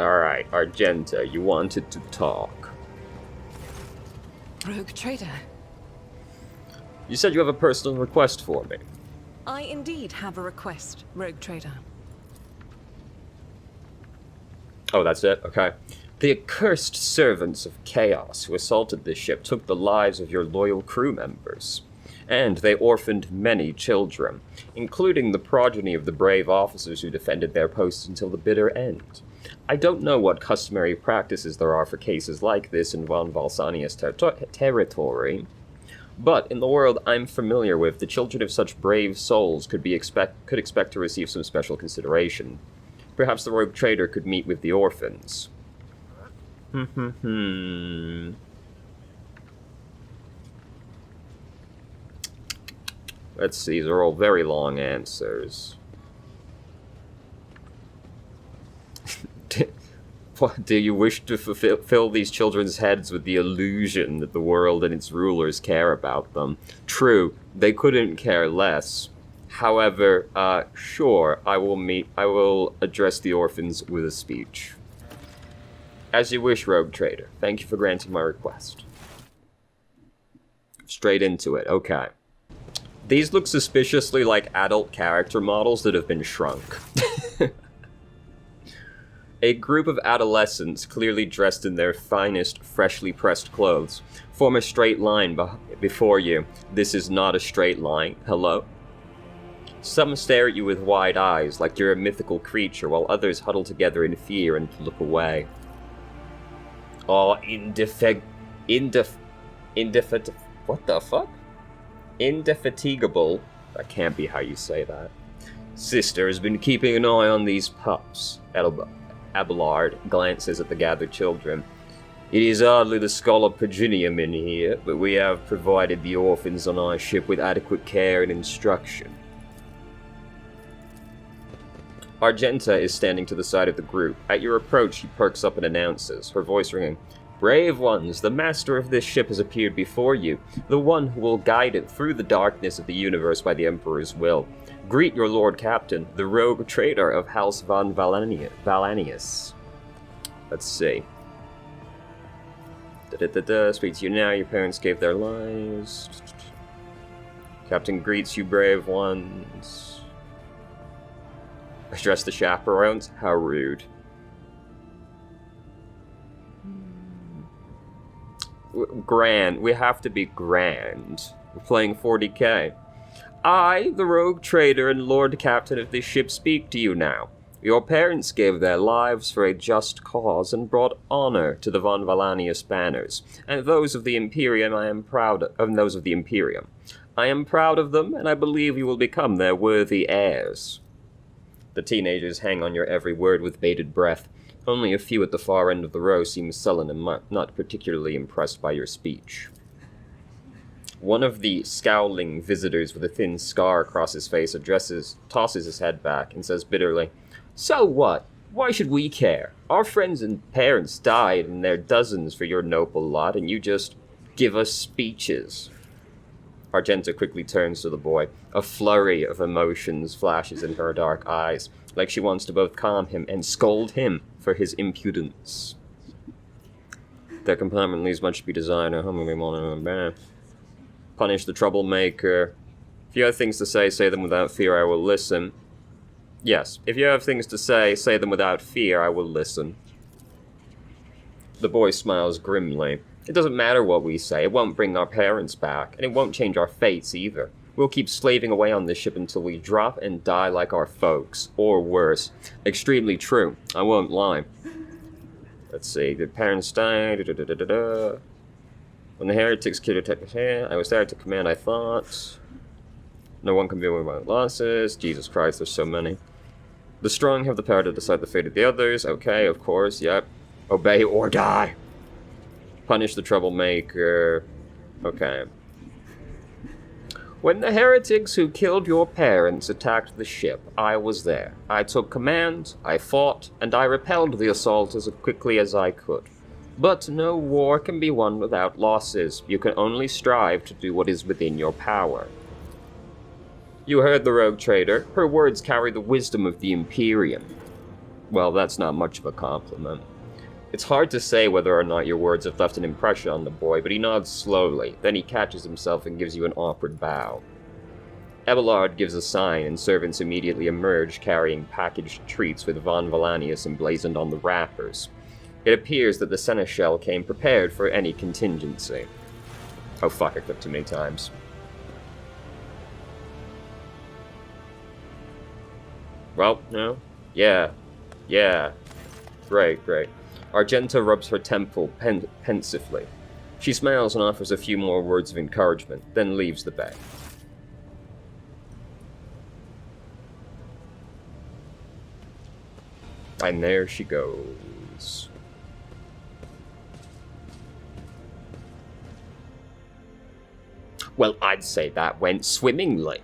Alright, Argenta, you wanted to talk. Rogue trader. You said you have a personal request for me. I indeed have a request, Rogue trader. Oh, that's it? Okay. The accursed servants of chaos who assaulted this ship took the lives of your loyal crew members. And they orphaned many children, including the progeny of the brave officers who defended their posts until the bitter end. I don't know what customary practices there are for cases like this in Von Valsania's territory, but in the world I'm familiar with, the children of such brave souls could expect to receive some special consideration. Perhaps the rogue trader could meet with the orphans. Let's see, these are all very long answers. Do you wish to fill these children's heads with the illusion that the world and its rulers care about them? True, they couldn't care less. However, sure, I will address the orphans with a speech. As you wish, Rogue Trader. Thank you for granting my request. Straight into it, okay. These look suspiciously like adult character models that have been shrunk. A group of adolescents, clearly dressed in their finest, freshly pressed clothes, form a straight line before you. This is not a straight line. Hello? Some stare at you with wide eyes, like you're a mythical creature, while others huddle together in fear and look away. Oh, what the fuck? Indefatigable. That can't be how you say that. Sister has been keeping an eye on these pups. Abelard glances at the gathered children. It is hardly the Scholar Progenium in here, but we have provided the orphans on our ship with adequate care and instruction. Argenta is standing to the side of the group. At your approach, she perks up and announces, her voice ringing, "Brave ones, the master of this ship has appeared before you, the one who will guide it through the darkness of the universe by the Emperor's will. Greet your Lord Captain, the rogue trader of House von Valanius." Let's see. Speak to you now, your parents gave their lives. Captain greets you, brave ones. Address the chaperones? How rude. Grand. We have to be grand. We're playing 40k. I, the rogue trader and lord captain of this ship, speak to you now. Your parents gave their lives for a just cause and brought honor to the Von Valanius banners, and those of the Imperium I am proud of, and those of the Imperium. I am proud of them, and I believe you will become their worthy heirs. The teenagers hang on your every word with bated breath. Only a few at the far end of the row seem sullen and not particularly impressed by your speech. One of the scowling visitors with a thin scar across his face tosses his head back, and says bitterly, "So what? Why should we care? Our friends and parents died in their dozens for your noble lot, and you just give us speeches." Argenta quickly turns to the boy. A flurry of emotions flashes in her dark eyes, like she wants to both calm him and scold him for his impudence. Their compartment leaves much to be desired. Punish the troublemaker. If you have things to say, say them without fear, I will listen. Yes, if you have things to say, say them without fear, I will listen. The boy smiles grimly. It doesn't matter what we say, it won't bring our parents back, and it won't change our fates either. We'll keep slaving away on this ship until we drop and die like our folks, or worse. Extremely true, I won't lie. Let's see, did parents die? When the heretics killed I was there to command, I thought. No one can be aware of my losses. Jesus Christ, there's so many. The strong have the power to decide the fate of the others. Okay, of course, yep. Obey or die. Punish the troublemaker. Okay. When the heretics who killed your parents attacked the ship, I was there. I took command, I fought, and I repelled the assault as quickly as I could. But no war can be won without losses. You can only strive to do what is within your power. You heard the rogue trader. Her words carry the wisdom of the Imperium. Well, that's not much of a compliment. It's hard to say whether or not your words have left an impression on the boy, but he nods slowly. Then he catches himself and gives you an awkward bow. Abelard gives a sign, and servants immediately emerge carrying packaged treats with Von Valanius emblazoned on the wrappers. It appears that the Seneschal came prepared for any contingency. Oh fuck, I clicked too many times. Well, no. Yeah. Great. Argenta rubs her temple pensively. She smiles and offers a few more words of encouragement, then leaves the bay. And there she goes. Well, I'd say that went swimmingly.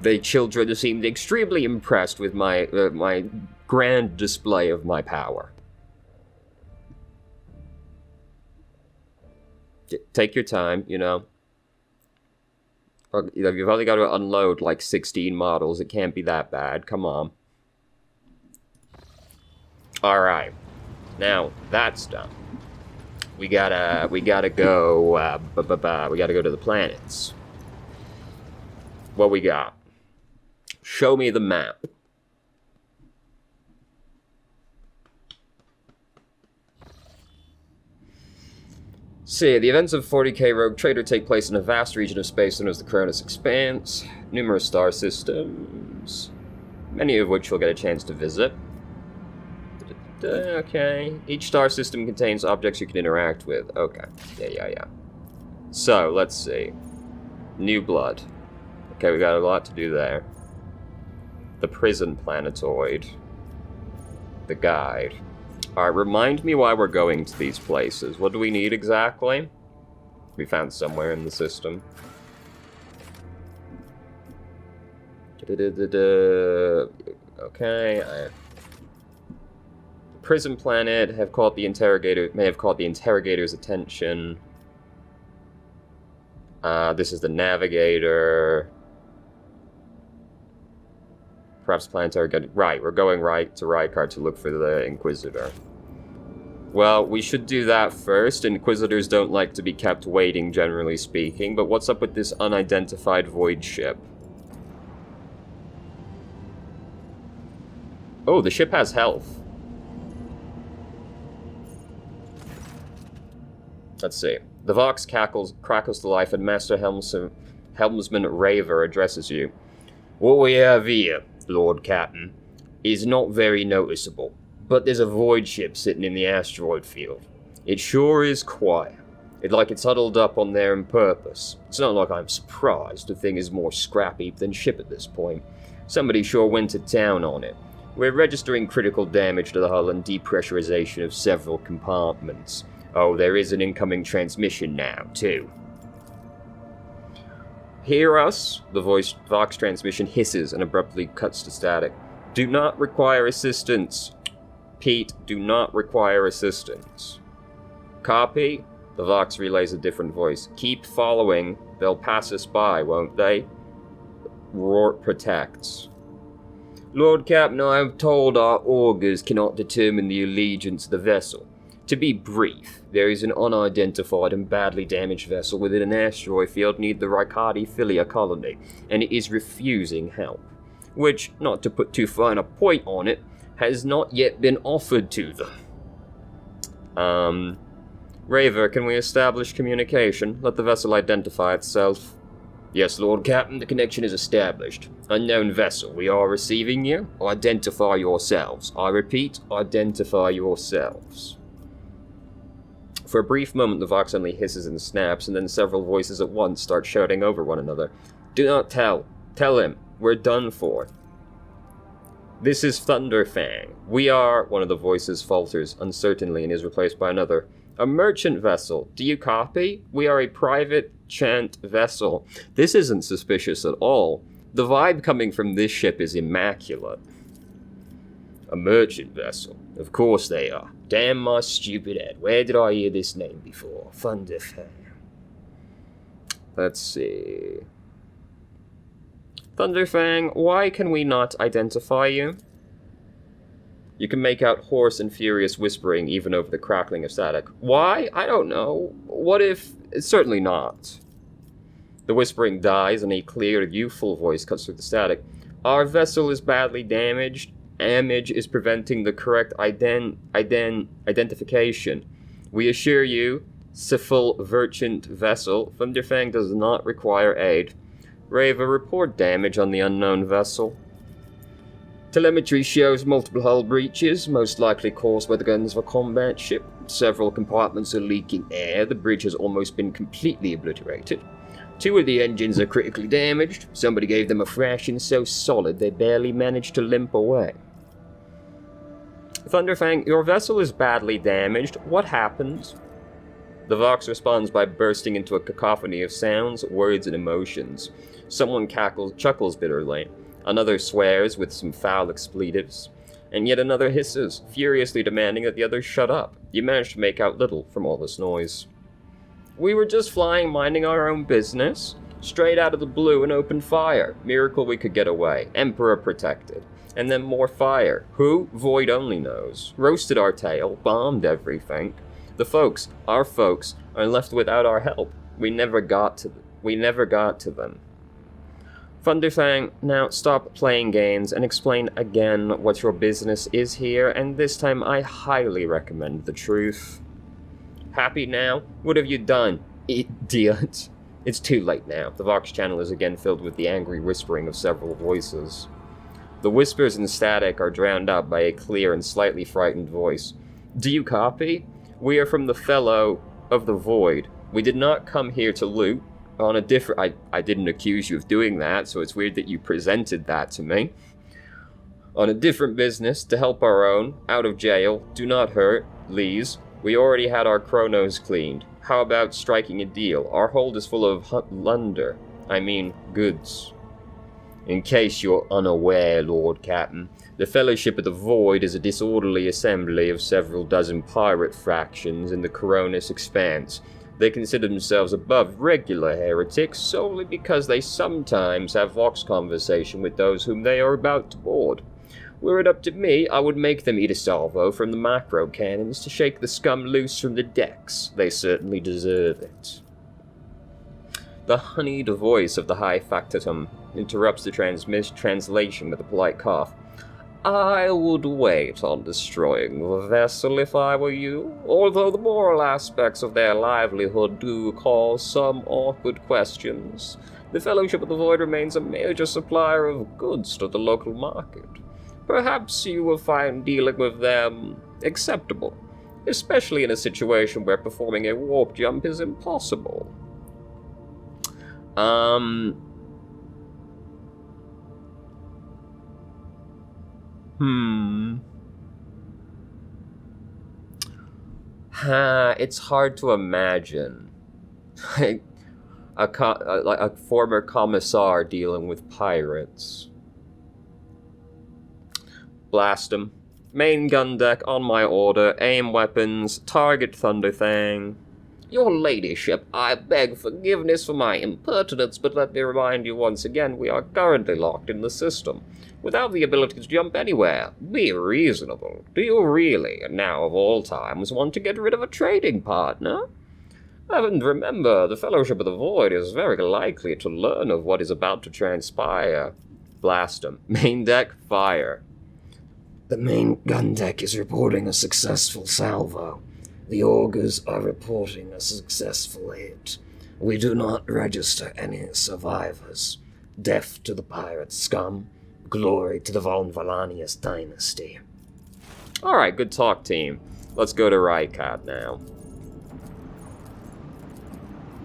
The children seemed extremely impressed with my grand display of my power. Take your time, you know. You've only got to unload like 16 models. It can't be that bad. Come on. Alright, now that's done. We gotta go, we gotta go to the planets. What we got? Show me the map. See, the events of 40k Rogue Trader take place in a vast region of space known as the Cronus Expanse. Numerous star systems, many of which you'll get a chance to visit. Okay. Each star system contains objects you can interact with. Okay. Yeah. So, let's see. New Blood. Okay, we got a lot to do there. The Prison Planetoid. The Guide. Alright, remind me why we're going to these places. What do we need exactly? We found somewhere in the system. Okay, Prison Planet may have caught the interrogator's attention. This is the Navigator. Perhaps Planetary Guide. Right, we're going right to Rykard to look for the Inquisitor. Well, we should do that first. Inquisitors don't like to be kept waiting, generally speaking, but what's up with this unidentified void ship? Oh, the ship has health. Let's see. The Vox crackles to life, and Master Helmsman Raver addresses you. What we have here, Lord Captain, is not very noticeable, but there's a void ship sitting in the asteroid field. It sure is quiet. It's like it's huddled up on there on purpose. It's not like I'm surprised. The thing is more scrappy than ship at this point. Somebody sure went to town on it. We're registering critical damage to the hull and depressurization of several compartments. Oh, there is an incoming transmission now, too. Hear us? The Vox transmission hisses and abruptly cuts to static. Do not require assistance. Pete, do not require assistance. Copy? The Vox relays a different voice. Keep following. They'll pass us by, won't they? Roar protects. Lord Captain, I am told our augurs cannot determine the allegiance of the vessel. To be brief, there is an unidentified and badly damaged vessel within an asteroid field near the Rykadi Philia colony, and it is refusing help. Which, not to put too fine a point on it, has not yet been offered to them. Raver, can we establish communication? Let the vessel identify itself. Yes, Lord Captain, the connection is established. Unknown vessel, we are receiving you. Identify yourselves. I repeat, identify yourselves. For a brief moment, the Vox only hisses and snaps, and then several voices at once start shouting over one another. Do not tell. Tell him. We're done for. This is Thunderfang. We are, one of the voices falters uncertainly and is replaced by another. A merchant vessel. Do you copy? We are a private chant vessel. This isn't suspicious at all. The vibe coming from this ship is immaculate. A merchant vessel. Of course they are. Damn my stupid head. Where did I hear this name before? Thunderfang. Let's see. Thunderfang, why can we not identify you? You can make out hoarse and furious whispering even over the crackling of static. Why? I don't know. What if... Certainly not. The whispering dies and a clear, youthful voice cuts through the static. Our vessel is badly damaged. Damage is preventing the correct identification. We assure you, Sifil Verchant vessel, Thunderfang does not require aid. Rava, report damage on the unknown vessel. Telemetry shows multiple hull breaches, most likely caused by the guns of a combat ship. Several compartments are leaking air. The bridge has almost been completely obliterated. 2 of the engines are critically damaged. Somebody gave them a thrashing so solid they barely managed to limp away. Thunderfang, your vessel is badly damaged. What happened? The Vox responds by bursting into a cacophony of sounds, words, and emotions. Someone chuckles bitterly. Another swears with some foul expletives. And yet another hisses, furiously demanding that the others shut up. You manage to make out little from all this noise. We were just flying, minding our own business. Straight out of the blue and opened fire. Miracle we could get away. Emperor protected. And then more fire. Who? Void only knows. Roasted our tail, bombed everything. The folks, our folks, are left without our help. We never got to them. Thunderfang, now stop playing games and explain again what your business is here, and this time I highly recommend the truth. Happy now? What have you done, idiot? It's too late now. The Vox channel is again filled with the angry whispering of several voices. The whispers and static are drowned out by a clear and slightly frightened voice. Do you copy? We are from the Fellow of the Void. We did not come here to loot. On a different... I didn't accuse you of doing that, so it's weird that you presented that to me. On a different business, to help our own, out of jail, do not hurt, Lees. We already had our chronos cleaned. How about striking a deal? Our hold is full of goods. In case you're unaware, Lord Captain, the Fellowship of the Void is a disorderly assembly of several dozen pirate fractions in the Coronis Expanse. They consider themselves above regular heretics solely because they sometimes have vox conversation with those whom they are about to board. Were it up to me, I would make them eat a salvo from the macro cannons to shake the scum loose from the decks. They certainly deserve it. The honeyed voice of the High Factotum interrupts the translation with a polite cough. I would wait on destroying the vessel if I were you, although the moral aspects of their livelihood do cause some awkward questions. The Fellowship of the Void remains a major supplier of goods to the local market. Perhaps you will find dealing with them acceptable, especially in a situation where performing a warp jump is impossible. It's hard to imagine a former commissar dealing with pirates. Blast 'em. Main gun deck on my order. Aim weapons. Target Thunderfang. Your ladyship, I beg forgiveness for my impertinence, but let me remind you once again, we are currently locked in the system, without the ability to jump anywhere. Be reasonable. Do you really, now of all times, want to get rid of a trading partner? And remember, the Fellowship of the Void is very likely to learn of what is about to transpire. Blast 'em. Main deck, fire. The main gun deck is reporting a successful salvo. The augurs are reporting a successful hit. We do not register any survivors. Death to the pirate scum. Glory to the Von Valanius dynasty. Alright, good talk, team. Let's go to Rykat now.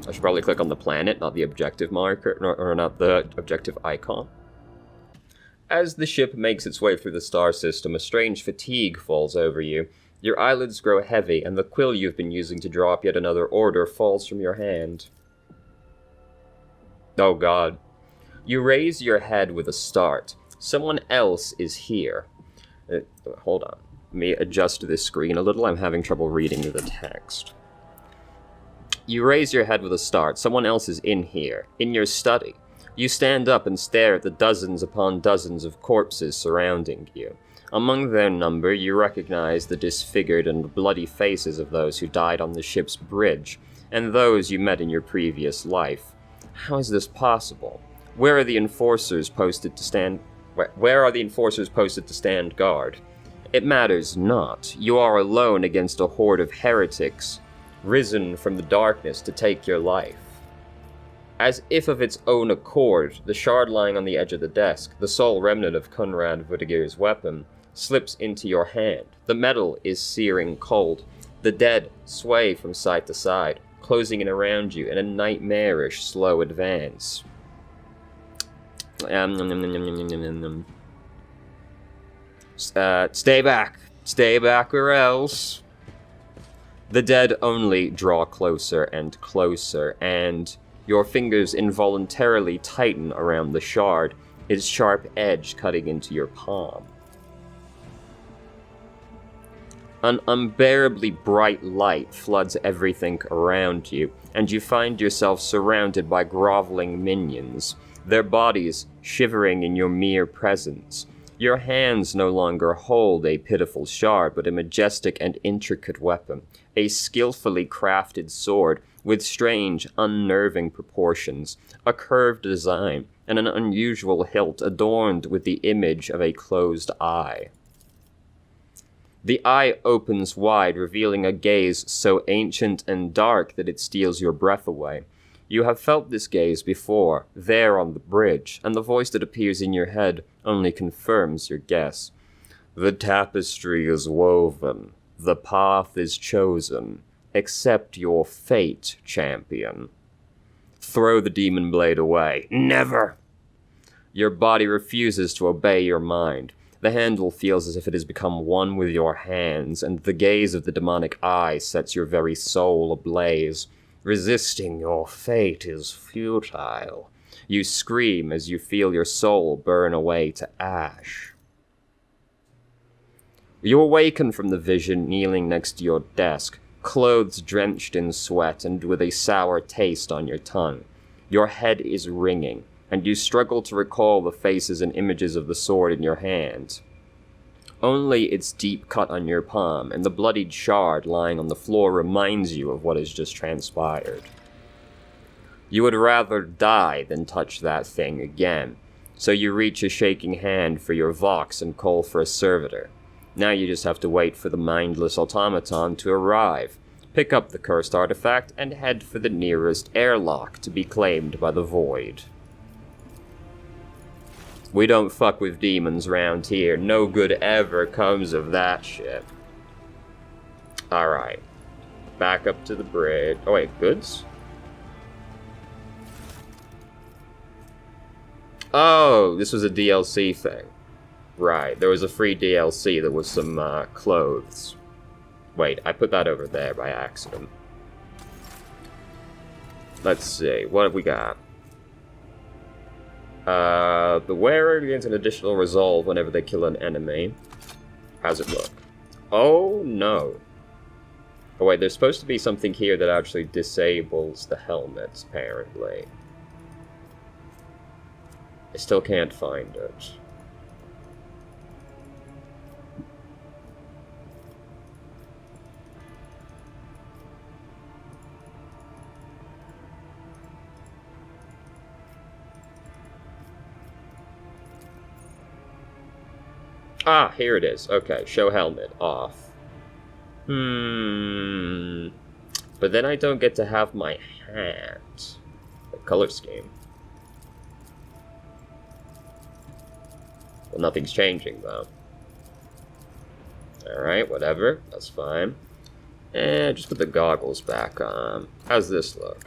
I should probably click on the planet, not the objective marker, or not the objective icon. As the ship makes its way through the star system, a strange fatigue falls over you. Your eyelids grow heavy, and the quill you've been using to draw up yet another order falls from your hand. Oh god. You raise your head with a start. Someone else is here. Hold on. Let me adjust this screen a little. I'm having trouble reading the text. You raise your head with a start. Someone else is in here. In your study. You stand up and stare at the dozens upon dozens of corpses surrounding you. Among their number, you recognize the disfigured and bloody faces of those who died on the ship's bridge, and those you met in your previous life. How is this possible? Where are the enforcers posted to stand guard? It matters not. You are alone against a horde of heretics, risen from the darkness to take your life. As if of its own accord, the shard lying on the edge of the desk, the sole remnant of Conrad Vudigir's weapon, slips into your hand. The metal is searing cold. The dead sway from side to side, closing in around you in a nightmarish slow advance. Stay back or else. The dead only draw closer and closer, and your fingers involuntarily tighten around the shard, its sharp edge cutting into your palm. An unbearably bright light floods everything around you, and you find yourself surrounded by groveling minions, their bodies shivering in your mere presence. Your hands no longer hold a pitiful shard, but a majestic and intricate weapon, a skillfully crafted sword with strange, unnerving proportions, a curved design, and an unusual hilt adorned with the image of a closed eye. The eye opens wide, revealing a gaze so ancient and dark that it steals your breath away. You have felt this gaze before, there on the bridge, and the voice that appears in your head only confirms your guess. The tapestry is woven. The path is chosen. Accept your fate, champion. Throw the demon blade away. Never! Your body refuses to obey your mind. The handle feels as if it has become one with your hands, and the gaze of the demonic eye sets your very soul ablaze. Resisting your fate is futile. You scream as you feel your soul burn away to ash. You awaken from the vision kneeling next to your desk, clothes drenched in sweat and with a sour taste on your tongue. Your head is ringing, and you struggle to recall the faces and images of the sword in your hand. Only its deep cut on your palm and the bloodied shard lying on the floor reminds you of what has just transpired. You would rather die than touch that thing again, so you reach a shaking hand for your vox and call for a servitor. Now you just have to wait for the mindless automaton to arrive, pick up the cursed artifact, and head for the nearest airlock to be claimed by the void. We don't fuck with demons round here. No good ever comes of that shit. Alright. Back up to the bridge. Oh wait, goods? Oh, this was a DLC thing. Right, there was a free DLC that was some clothes. Wait, I put that over there by accident. Let's see, what have we got? The wearer gains an additional resolve whenever they kill an enemy. How's it look? Oh, no. Oh, wait, there's supposed to be something here that actually disables the helmets, apparently. I still can't find it. Ah, here it is. Okay, show helmet off. But then I don't get to have my hat. The color scheme. Well, nothing's changing, though. Alright, whatever. That's fine. Just put the goggles back on. How's this look?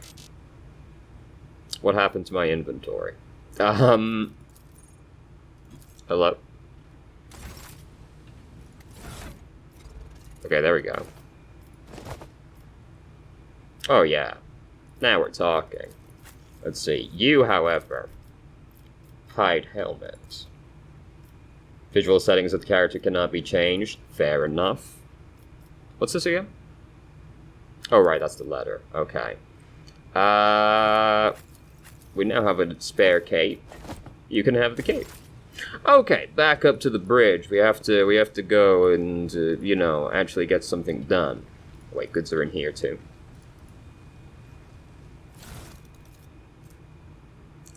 What happened to my inventory? Hello? Okay, there we go. Oh, yeah. Now we're talking. Let's see. You, however, hide helmet. Visual settings of the character cannot be changed. Fair enough. What's this again? Oh, right, that's the letter. Okay. We now have a spare cape. You can have the cape. Okay, back up to the bridge. We have to go and, actually get something done. Wait, goods are in here, too.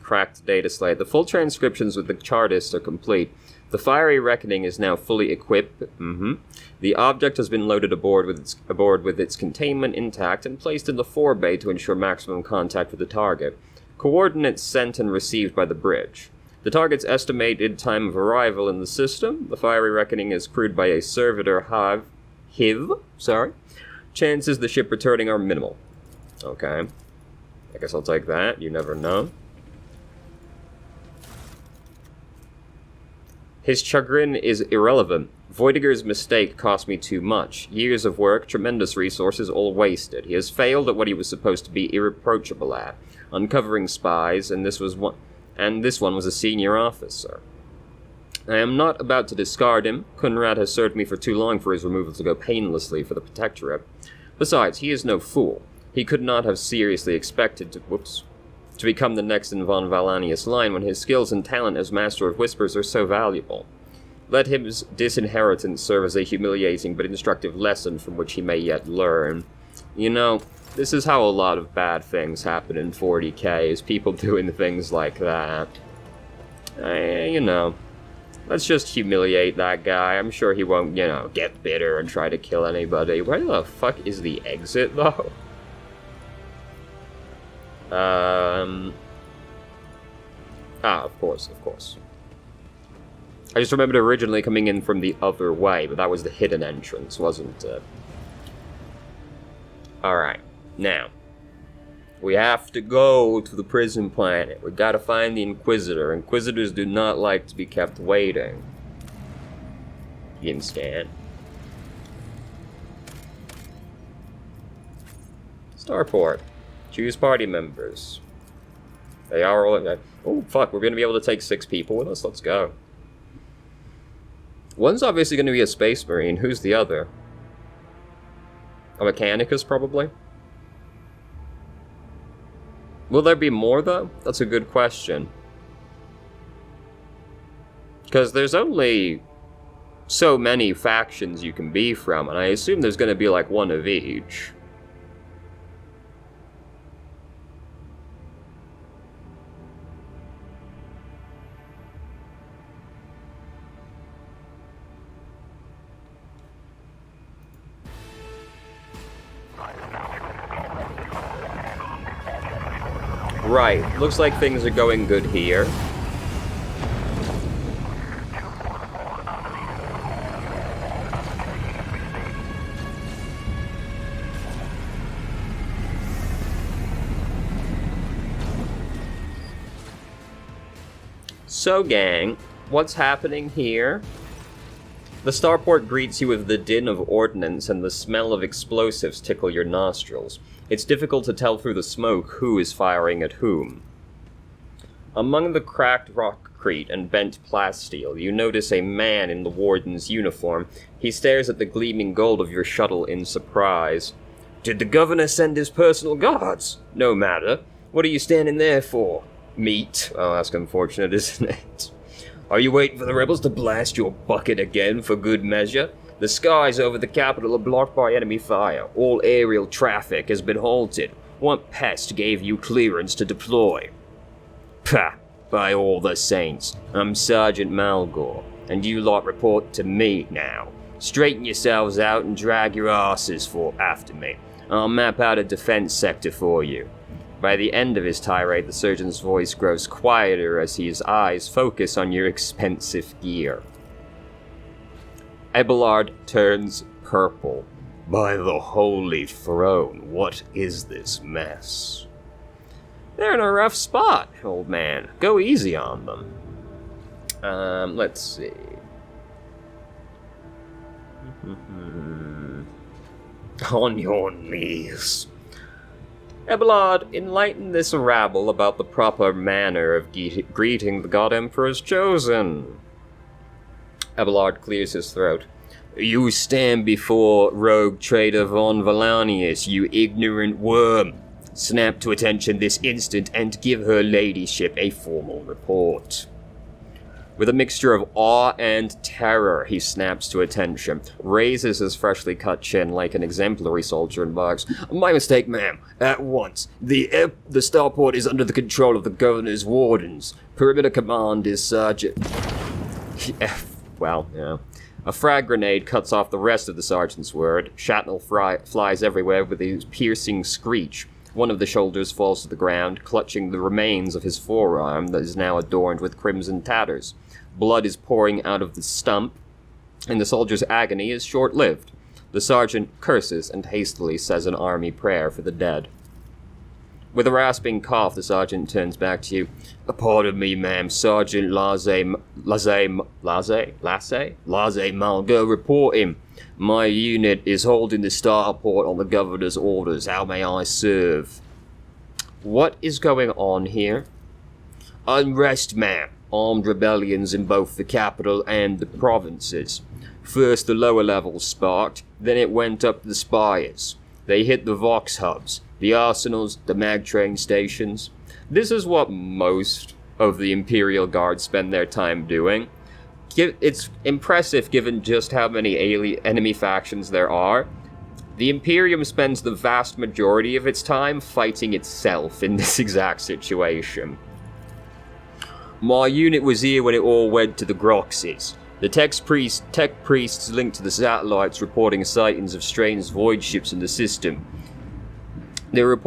Cracked data slate. The full transcriptions with the chartist are complete. The fiery reckoning is now fully equipped. The object has been loaded aboard with its containment intact and placed in the forebay to ensure maximum contact with the target. Coordinates sent and received by the bridge. The target's estimated time of arrival in the system. The fiery reckoning is crewed by a servitor HIV. Chances the ship returning are minimal. Okay. I guess I'll take that. You never know. His chagrin is irrelevant. Voidiger's mistake cost me too much. Years of work, tremendous resources, all wasted. He has failed at what he was supposed to be irreproachable at, uncovering spies, and this one was a senior officer. I am not about to discard him. Kunrad has served me for too long for his removal to go painlessly for the Protectorate. Besides, he is no fool. He could not have seriously expected to become the next in von Valanius' line when his skills and talent as Master of Whispers are so valuable. Let his disinheritance serve as a humiliating but instructive lesson from which he may yet learn. You know, this is how a lot of bad things happen in 40k, is people doing things like that. Let's just humiliate that guy. I'm sure he won't, get bitter and try to kill anybody. Where the fuck is the exit, though? Of course. I just remembered originally coming in from the other way, but that was the hidden entrance, wasn't it? Alright, now. We have to go to the prison planet. We gotta find the Inquisitor. Inquisitors do not like to be kept waiting. Scan. Starport. Choose party members. They are all... Oh, fuck, we're gonna be able to take 6 people with us? Let's go. One's obviously gonna be a Space Marine. Who's the other? A Mechanicus, probably? Will there be more, though? That's a good question. Because there's only so many factions you can be from, and I assume there's gonna be, like, one of each. Right, looks like things are going good here. So gang, what's happening here? The starport greets you with the din of ordnance and the smell of explosives tickle your nostrils. It's difficult to tell through the smoke who is firing at whom. Among the cracked rockcrete and bent plasteel, you notice a man in the warden's uniform. He stares at the gleaming gold of your shuttle in surprise. Did the governor send his personal guards? No matter. What are you standing there for? Meat. Oh, that's unfortunate, isn't it? Are you waiting for the rebels to blast your bucket again for good measure? The skies over the capital are blocked by enemy fire. All aerial traffic has been halted. What pest gave you clearance to deploy? Pah! By all the saints, I'm Sergeant Malgore, and you lot report to me now. Straighten yourselves out and drag your asses after me. I'll map out a defense sector for you. By the end of his tirade, the surgeon's voice grows quieter as his eyes focus on your expensive gear. Abelard turns purple. By the Holy Throne, what is this mess? They're in a rough spot, old man. Go easy on them. Let's see. On your knees. Abelard, enlighten this rabble about the proper manner of greeting the God Emperor's chosen. Abelard clears his throat. You stand before rogue trader von Valanius, you ignorant worm. Snap to attention this instant and give her ladyship a formal report. With a mixture of awe and terror, he snaps to attention, raises his freshly cut chin like an exemplary soldier, and barks, "My mistake, ma'am. At once. The starport is under the control of the governor's wardens. Perimeter command is Sergeant..." Well, yeah. A frag grenade cuts off the rest of the sergeant's word. Shrapnel flies everywhere with a piercing screech. One of the shoulders falls to the ground, clutching the remains of his forearm that is now adorned with crimson tatters. Blood is pouring out of the stump, and the soldier's agony is short-lived. The sergeant curses and hastily says an army prayer for the dead. With a rasping cough, the sergeant turns back to you. "Pardon me, ma'am. Sergeant Laze Malgo reporting. My unit is holding the starport on the governor's orders. How may I serve?" What is going on here? "Unrest, ma'am. Armed rebellions in both the capital and the provinces. First the lower levels sparked, then it went up the spires. They hit the Vox hubs, the arsenals, the mag train stations. This is what most of the Imperial Guard spend their time doing. It's impressive given just how many enemy factions there are. The Imperium spends the vast majority of its time fighting itself in this exact situation. My unit was here when it all went to the Groxes. The tech priests linked to the satellites reporting sightings of strange void ships in the system. They were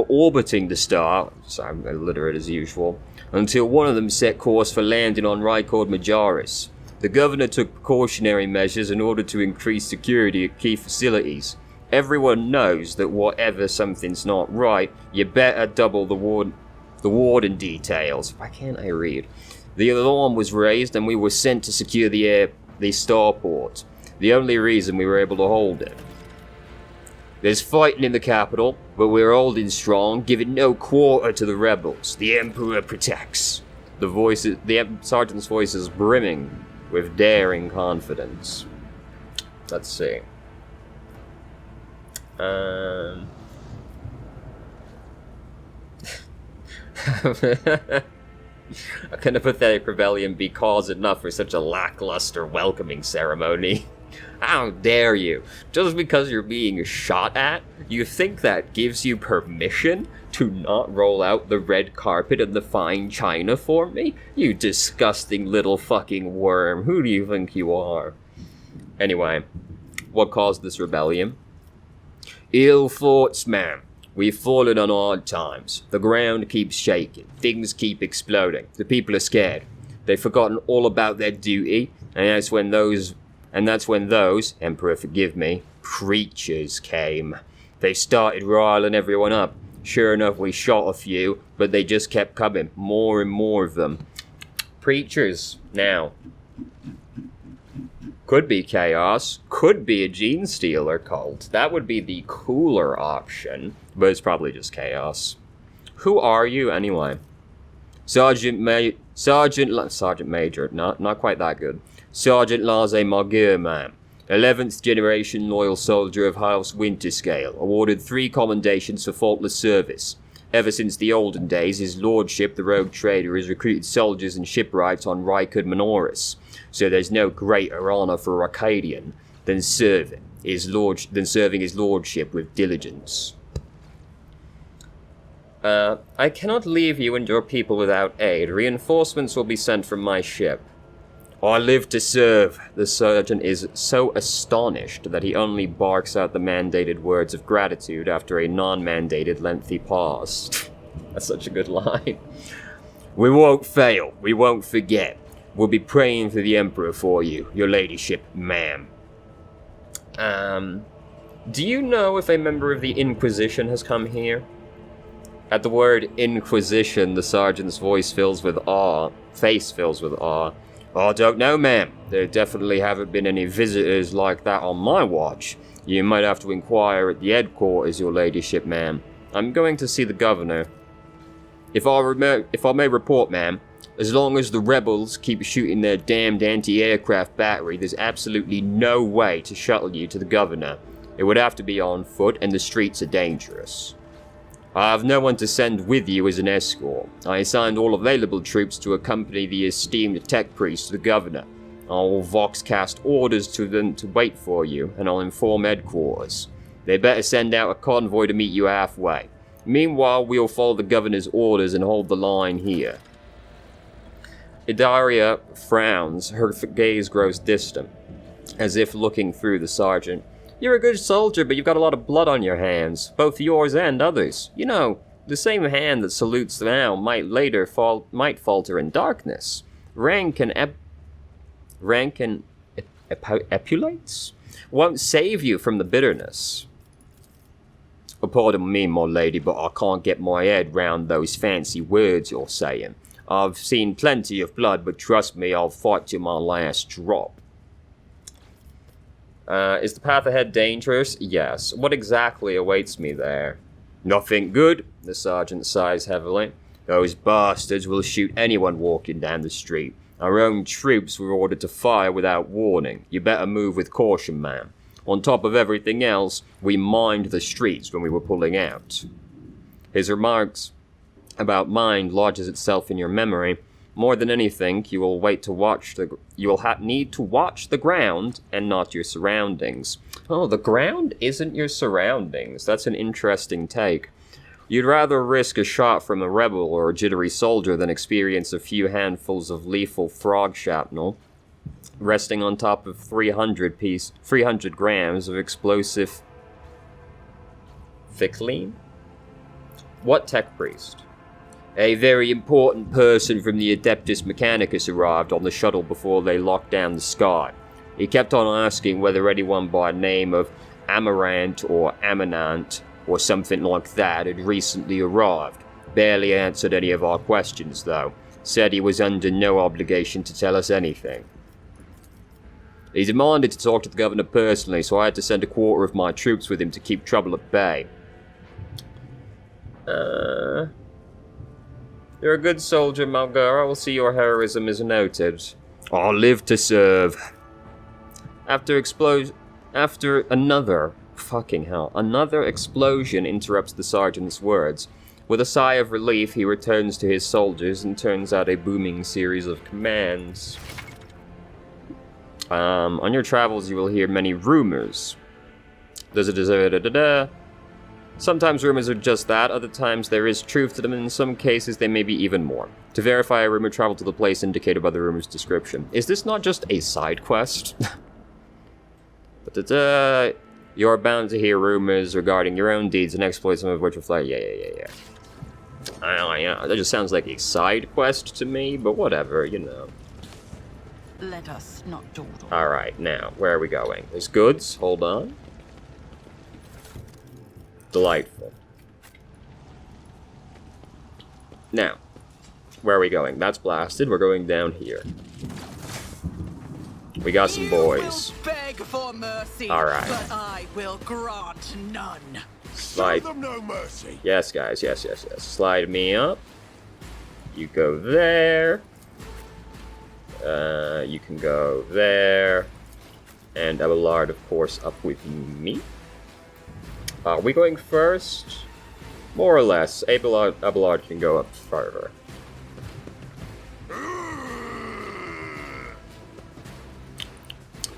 orbiting the star, so I'm illiterate as usual, until one of them set course for landing on Rycord Majoris. The governor took precautionary measures in order to increase security at key facilities. Everyone knows that whatever something's not right, you better double the warden details. Why can't I read? The alarm was raised and we were sent to secure the starport. The only reason we were able to hold it. There's fighting in the capital, but we're holding strong, giving no quarter to the rebels. The Emperor protects." The sergeant's voice is brimming with daring confidence. Let's see. Can a pathetic rebellion be cause enough for such a lackluster welcoming ceremony? How dare you? Just because you're being shot at, you think that gives you permission to not roll out the red carpet and the fine china for me? You disgusting little fucking worm. Who do you think you are? Anyway, what caused this rebellion? Ill thoughts, ma'am. We've fallen on hard times. The ground keeps shaking. Things keep exploding. The people are scared. They've forgotten all about their duty, and that's when those, Emperor forgive me, creatures came. They started riling everyone up. Sure enough, we shot a few, but they just kept coming. More and more of them. Preachers, now. Could be chaos. Could be a gene stealer cult. That would be the cooler option, but it's probably just chaos. Who are you, anyway? Sergeant Major, not quite that good. Sergeant Laze Margur, ma'am. 11th generation loyal soldier of House Winterscale, awarded 3 commendations for faultless service. Ever since the olden days, his lordship, the rogue trader, has recruited soldiers and shipwrights on Rykud Minoris, so there's no greater honor for a Arcadian than serving his lordship with diligence. I cannot leave you and your people without aid. Reinforcements will be sent from my ship. I live to serve. The sergeant is so astonished that he only barks out the mandated words of gratitude after a non-mandated lengthy pause. That's such a good line. We won't fail. We won't forget. We'll be praying for the Emperor for you, your ladyship, ma'am. Do you know if a member of the Inquisition has come here? At the word Inquisition, the sergeant's face fills with awe. I don't know, ma'am. There definitely haven't been any visitors like that on my watch. You might have to inquire at the headquarters, your ladyship, ma'am. I'm going to see the governor. If I may report, ma'am, as long as the rebels keep shooting their damned anti-aircraft battery, there's absolutely no way to shuttle you to the governor. It would have to be on foot, and the streets are dangerous. I have no one to send with you as an escort. I assigned all available troops to accompany the esteemed tech priest to the governor. I will voxcast orders to them to wait for you, and I'll inform headquarters. They better send out a convoy to meet you halfway. Meanwhile, we'll follow the governor's orders and hold the line here. Idaria frowns. Her gaze grows distant, as if looking through the sergeant. You're a good soldier, but you've got a lot of blood on your hands, both yours and others. You know, the same hand that salutes now might later falter in darkness. Rank and epulates won't save you from the bitterness. Pardon me, my lady, but I can't get my head round those fancy words you're saying. I've seen plenty of blood, but trust me, I'll fight to my last drop. Is the path ahead dangerous? Yes. What exactly awaits me there? Nothing good, the sergeant sighs heavily. Those bastards will shoot anyone walking down the street. Our own troops were ordered to fire without warning. You better move with caution, man. On top of everything else, we mined the streets when we were pulling out. His remarks about mind lodges itself in your memory. More than anything, you will need to watch the ground and not your surroundings. Oh, the ground isn't your surroundings. That's an interesting take. You'd rather risk a shot from a rebel or a jittery soldier than experience a few handfuls of lethal frog shrapnel resting on top of 300 grams of explosive thickline? What tech priest? A very important person from the Adeptus Mechanicus arrived on the shuttle before they locked down the sky. He kept on asking whether anyone by the name of Amarant or Amanant or something like that had recently arrived. Barely answered any of our questions, though. Said he was under no obligation to tell us anything. He demanded to talk to the governor personally, so I had to send a quarter of my troops with him to keep trouble at bay. You're a good soldier, Malgar. I will see your heroism is noted. I'll live to serve. Another explosion interrupts the sergeant's words. With a sigh of relief, he returns to his soldiers and turns out a booming series of commands. On your travels, you will hear many rumors. Sometimes rumors are just that, other times there is truth to them, and in some cases they may be even more. To verify a rumor, travel to the place indicated by the rumor's description. Is this not just a side quest? You're bound to hear rumors regarding your own deeds and exploits, some of which reflect. Yeah. That just sounds like a side quest to me, but whatever, you know. Let us not dawdle. Alright, now, where are we going? There's goods, hold on. Delightful. Now, where are we going? That's blasted, we're going down here. We got some boys. You will beg for mercy, alright. But I will grant none. Slide. Show them no mercy. Yes, guys, yes. Slide me up. You go there. You can go there. And Abelard, of course, up with me. Are we going first? More or less. Abelard can go up further.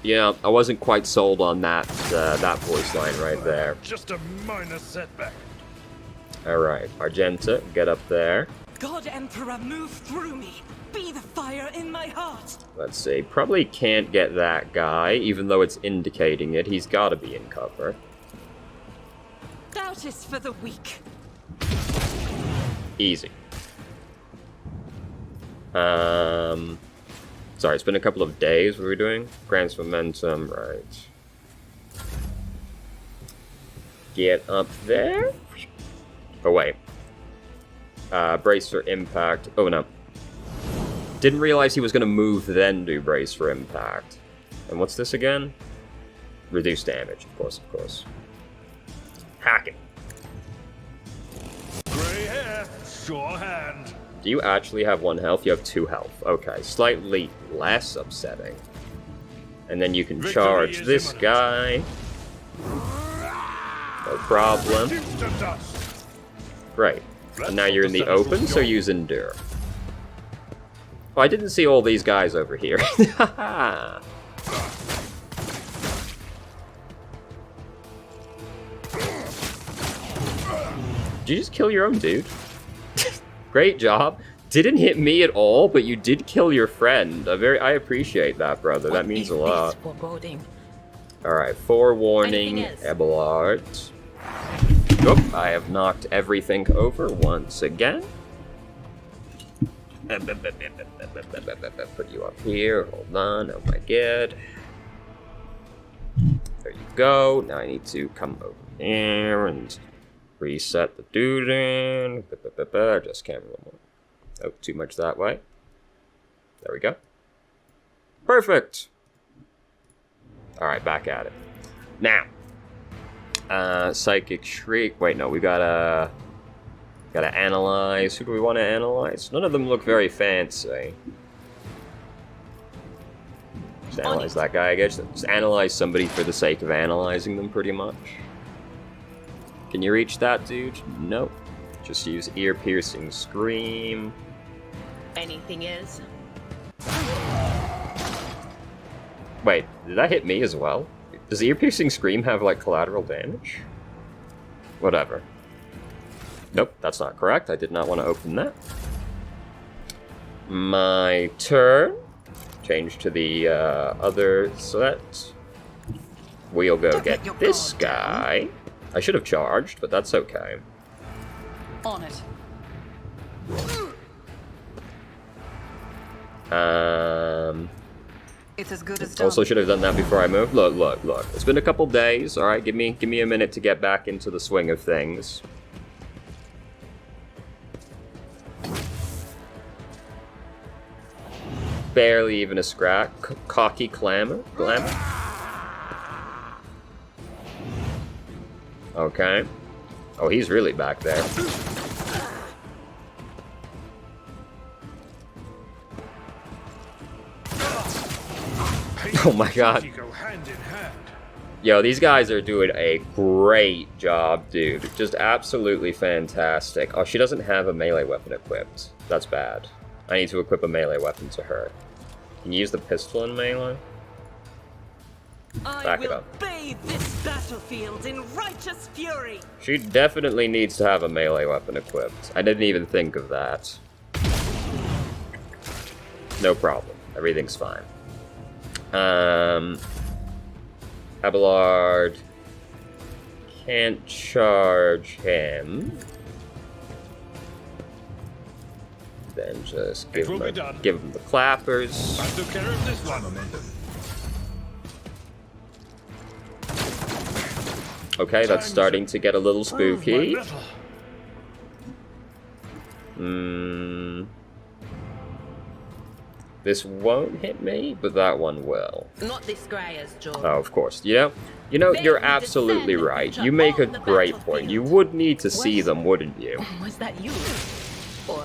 Yeah, I wasn't quite sold on that voice line right there. Just a minor setback. Alright, Argenta, get up there. God Emperor, move through me. Be the fire in my heart. Let's see, probably can't get that guy, even though it's indicating it. He's gotta be in cover. Doubt is for the weak. Easy. Sorry, it's been a couple of days. What were we doing? Grants momentum, right. Get up there. Oh, wait. Brace for impact. Oh, no. Didn't realize he was going to move, then do brace for impact. And what's this again? Reduce damage, of course. Hacking. Grey hair, sure hand. Do you actually have 1 health? You have 2 health. Okay, slightly less upsetting. And then you can charge this guy. No problem. Right. And now you're in the open, so use Endure. Oh, I didn't see all these guys over here. Did you just kill your own dude? Great job. Didn't hit me at all, but you did kill your friend. I appreciate that, brother. That means a lot. Alright, forewarning, Abelard. Oop, I have knocked everything over once again. Put you up here. Hold on. Oh my god. There you go. Now I need to come over here and reset the dude in. Just can't remember. Oh, too much that way. There we go. Perfect. Alright, back at it. Now. Psychic Shriek. Wait, no, we gotta analyze. Who do we want to analyze? None of them look very fancy. Just analyze that guy, I guess. Just analyze somebody for the sake of analyzing them, pretty much. Can you reach that dude? Nope. Just use ear-piercing scream. Anything is. Wait, did that hit me as well? Does ear-piercing scream have, like, collateral damage? Whatever. Nope, that's not correct. I did not want to open that. My turn. Change to the other set. We'll go get this guy. I should have charged, but that's okay. On it. It's as good as done. Also should have done that before I moved. Look. It's been a couple days. All right, give me a minute to get back into the swing of things. Barely even a scratch. Cocky glamour. Okay. Oh, he's really back there. Oh my god. Yo, these guys are doing a great job, dude. Just absolutely fantastic. Oh, she doesn't have a melee weapon equipped. That's bad. I need to equip a melee weapon to her. Can you use the pistol in melee? Back it up. I will bathe this battlefield in righteous fury. She definitely needs to have a melee weapon equipped. I didn't even think of that. No problem. Everything's fine. Abelard can't charge him. Then just give him the clappers. I took care of this one. Okay, that's starting to get a little spooky. This won't hit me, but that one will. Not this Greyer's job. Oh, of course. You know, you're absolutely right. You make a great point. You would need to see them, wouldn't you? Was that you? Or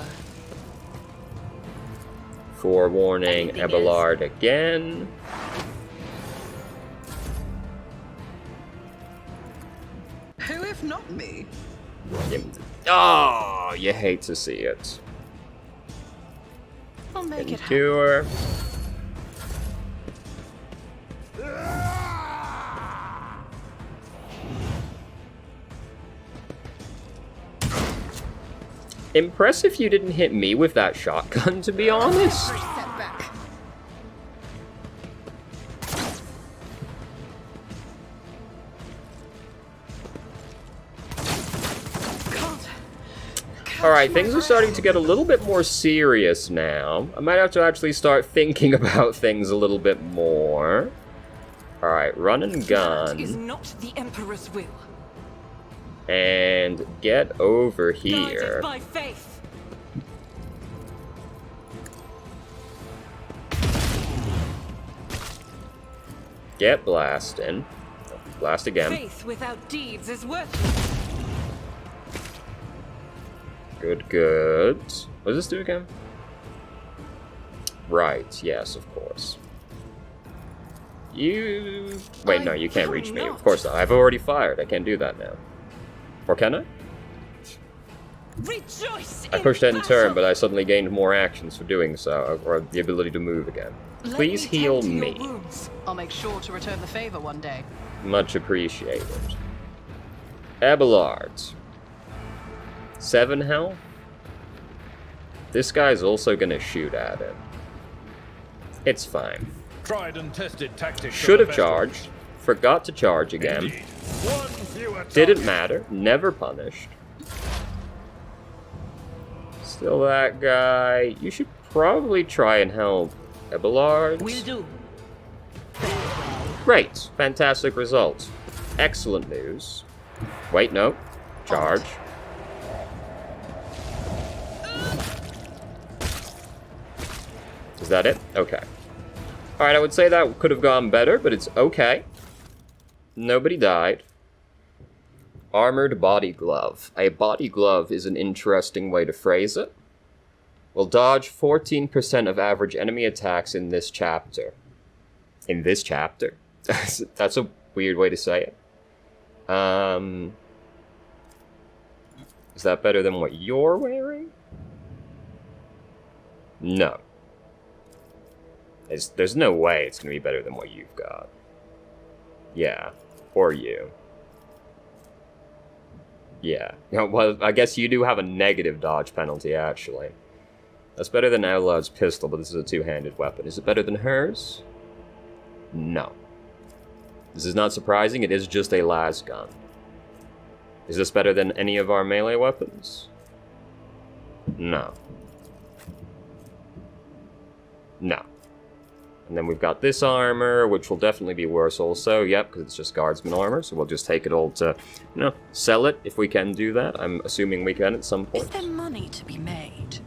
Forewarning, Abelard again. Who if not me? Oh, you hate to see it. I'll make it happen. Endure. Impressive you didn't hit me with that shotgun, to be honest. Alright, things are starting to get a little bit more serious now. I might have to actually start thinking about things a little bit more. Alright, run and That is gun. not the Emperor's will. And get over Guided here. by faith. Get blasting. Blast again. Faith without deeds is worthless. Good, good. What does this do again? Right, yes, of course. You... Wait, no, you can't reach me. Of course not. I've already fired. I can't do that now. Or can I? Rejoice I in pushed end turn, battle. but I suddenly gained more actions for doing so, or the ability to move again. Let Please me heal tend to me. your wounds. I'll make sure to return the favor one day. Much appreciated. Abelard. 7 health? This guy's also gonna shoot at him. It's fine. Tried and tested tactics. Should of have the best charged. Forgot to charge again. ones. Indeed. One fewer Didn't target. matter. Never punished. Still that guy. You should probably try and help Abelard. Will do. Great. Fantastic result. Excellent news. Wait, no. Charge. Is that it? Okay. Alright, I would say that could have gone better, but it's okay. Nobody died. Armored body glove. A body glove is an interesting way to phrase it. Will dodge 14% of average enemy attacks in this chapter. In this chapter? That's a weird way to say it. Is that better than what you're wearing? No. There's no way it's going to be better than what you've got. Yeah. Or you. Yeah. Well, I guess you do have a negative dodge penalty, actually. That's better than Outlaws' pistol, but this is a two-handed weapon. Is it better than hers? No. This is not surprising, it is just a las gun. Is this better than any of our melee weapons? No. No. And then we've got this armor, which will definitely be worse also. Yep, because it's just guardsman armor, so we'll just take it all to, sell it if we can do that. I'm assuming we can at some point. Is there money to be made?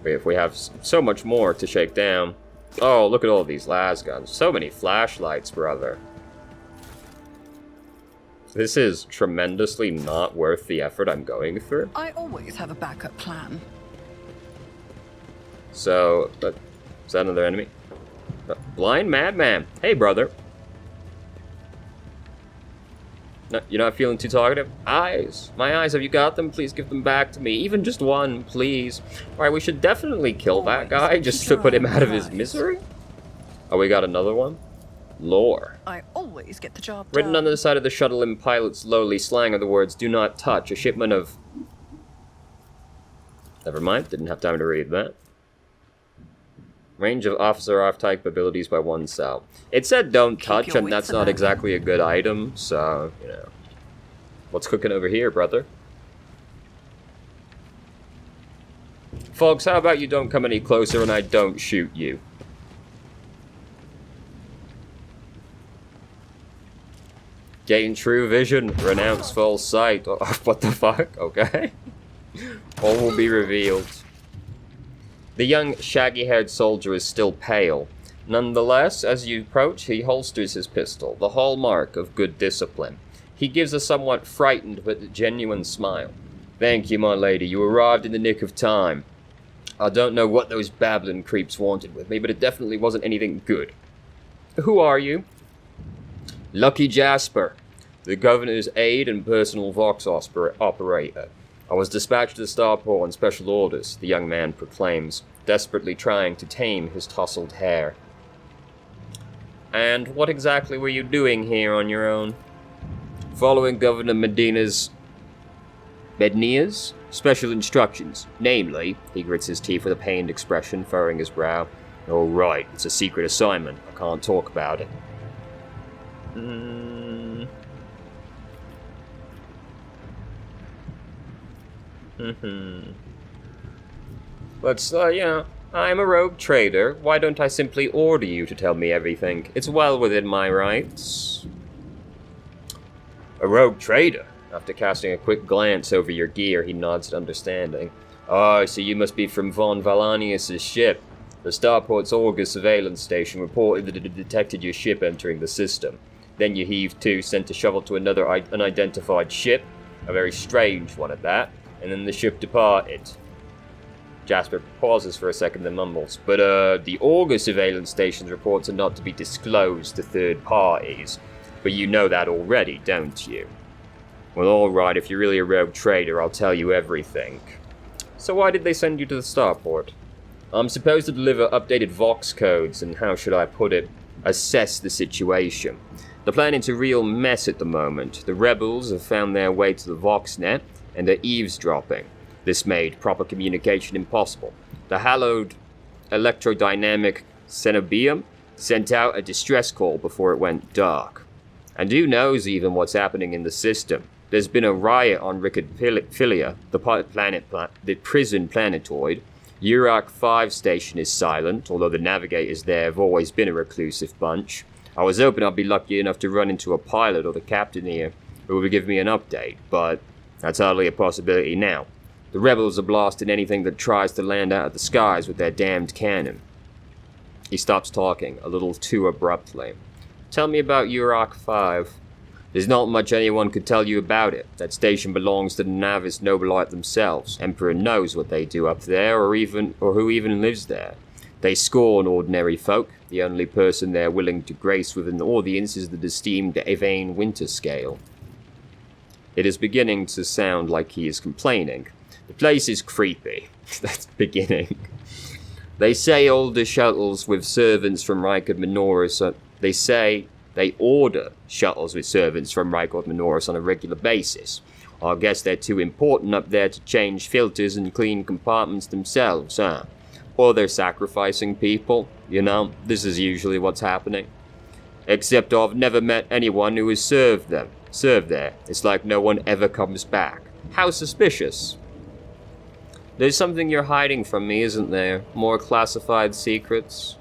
If we have so much more to shake down. Oh, look at all these las guns. So many flashlights, brother. This is tremendously not worth the effort I'm going through. I always have a backup plan. So, is that another enemy? Blind madman. Hey, brother. No, you're not feeling too talkative? Eyes. My eyes, have you got them? Please give them back to me. Even just one, please. Alright, we should definitely kill that guy just to put him out of his misery. Oh, we got another one? Lore. I always get the job done. Written on the side of the shuttle in pilot's lowly slang are the words, "Do not touch." A shipment of... Never mind, didn't have time to read that. Range of officer archetype abilities by 1 cell. It said don't touch, your and wits that's not about you. exactly a good item, so, What's cooking over here, brother? Folks, how about you don't come any closer and I don't shoot you? Gain true vision, renounce false sight. Oh, what the fuck? Okay. All will be revealed. The young, shaggy-haired soldier is still pale. Nonetheless, as you approach, he holsters his pistol, the hallmark of good discipline. He gives a somewhat frightened but genuine smile. "Thank you, my lady. You arrived in the nick of time. I don't know what those babbling creeps wanted with me, but it definitely wasn't anything good. Who are you?" "Lucky Jasper, the governor's aide and personal Vox operator. I was dispatched to the starport on special orders," the young man proclaims, desperately trying to tame his tousled hair. "And what exactly were you doing here on your own?" "Following Governor Mednia's special instructions. Namely," he grits his teeth with a pained expression, furrowing his brow. "All right, it's a secret assignment. I can't talk about it." Let's, I'm a rogue trader. Why don't I simply order you to tell me everything? It's well within my rights. A rogue trader? After casting a quick glance over your gear, he nods understanding. "Oh, so you must be from Von Valanius' ship. The starport's Augur surveillance station reported that it had detected your ship entering the system. Then you heaved to, sent a shuttle to another unidentified ship, a very strange one at that, and then the ship departed." Jasper pauses for a second, then mumbles. "But, the Augur surveillance station's reports are not to be disclosed to third parties. But you know that already, don't you?" Well, alright, if you're really a rogue trader, I'll tell you everything. So why did they send you to the starport? I'm supposed to deliver updated Vox codes and, how should I put it, assess the situation. The planet's a real mess at the moment. The rebels have found their way to the VoxNet and are eavesdropping. This made proper communication impossible. The hallowed electrodynamic Cenobium sent out a distress call before it went dark. And who knows even what's happening in the system? There's been a riot on Ricardphilia, the prison planetoid. Urak 5 station is silent, although the navigators there have always been a reclusive bunch. I was hoping I'd be lucky enough to run into a pilot or the captain here who would give me an update, but that's hardly a possibility now. The rebels are blasting anything that tries to land out of the skies with their damned cannon. He stops talking, a little too abruptly. Tell me about Urak 5. There's not much anyone could tell you about it. That station belongs to the Navis Nobilite themselves. Emperor knows what they do up there, or who even lives there. They scorn ordinary folk. The only person they're willing to grace with an audience is the esteemed Evane Winterscale. It is beginning to sound like he is complaining. The place is creepy. That's beginning. They say older shuttles with servants from Rykard Minoris. They order shuttles with servants from Rykard Minoris on a regular basis. I guess they're too important up there to change filters and clean compartments themselves, huh? Or they're sacrificing people. You know, this is usually what's happening. Except I've never met anyone who has served there. It's like no one ever comes back. How suspicious. There's something you're hiding from me, isn't there? More classified secrets?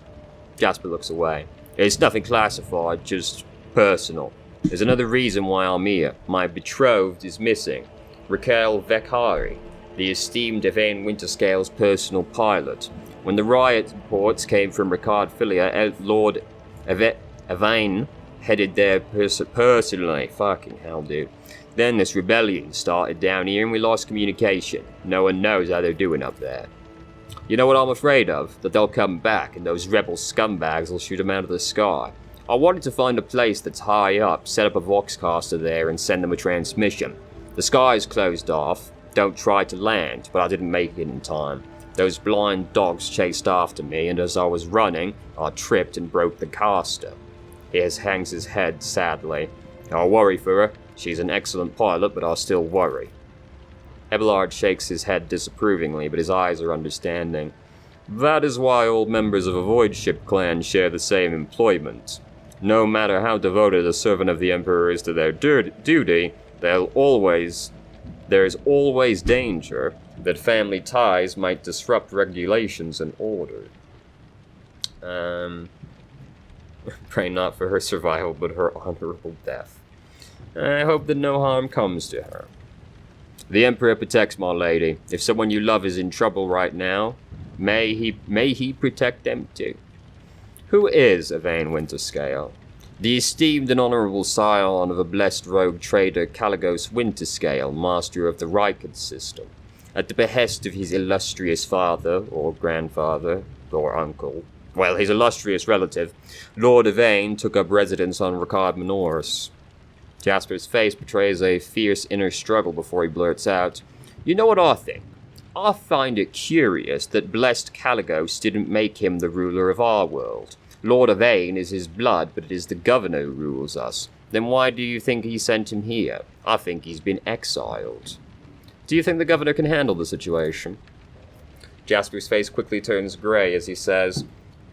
Jasper looks away. It's nothing classified, just personal. There's another reason why I'm here. My betrothed is missing. Raquel Vekhari, the esteemed Evane Winterscale's personal pilot. When the riot reports came from Ricardphilia, Lord Evane headed there personally. Fucking hell, dude. Then this rebellion started down here and we lost communication. No one knows how they're doing up there. You know what I'm afraid of? That they'll come back and those rebel scumbags will shoot them out of the sky. I wanted to find a place that's high up, set up a Voxcaster there and send them a transmission. The sky's closed off. Don't try to land, but I didn't make it in time. Those blind dogs chased after me, and as I was running, I tripped and broke the caster. He hangs his head sadly. I worry for her. She's an excellent pilot, but I still worry. Abelard shakes his head disapprovingly, but his eyes are understanding. That is why all members of a Void Ship clan share the same employment. No matter how devoted a servant of the Emperor is to their duty, there is always danger that family ties might disrupt regulations and order. Pray not for her survival, but her honorable death. I hope that no harm comes to her. The Emperor protects my lady. If someone you love is in trouble right now, may he protect them too. Who is Evane Winterscale? The esteemed and honorable scion of a blessed rogue trader Caligos Winterscale, master of the Rykard system. At the behest of his illustrious father, or grandfather, or uncle, well, his illustrious relative, Lord Evane took up residence on Ricard Minoris. Jasper's face betrays a fierce inner struggle before he blurts out, You know what I think? I find it curious that blessed Caligos didn't make him the ruler of our world. Lord Evane is his blood, but it is the governor who rules us. Then why do you think he sent him here? I think he's been exiled. Do you think the governor can handle the situation? Jasper's face quickly turns grey as he says,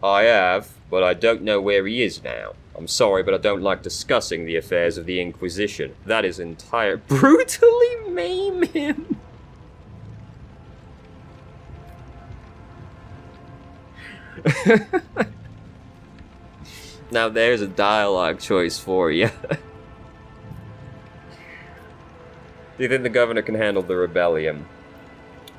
I have, but I don't know where he is now. I'm sorry, but I don't like discussing the affairs of the Inquisition. That is entire... Brutally maim him! Now there's a dialogue choice for you. Do you think the governor can handle the rebellion?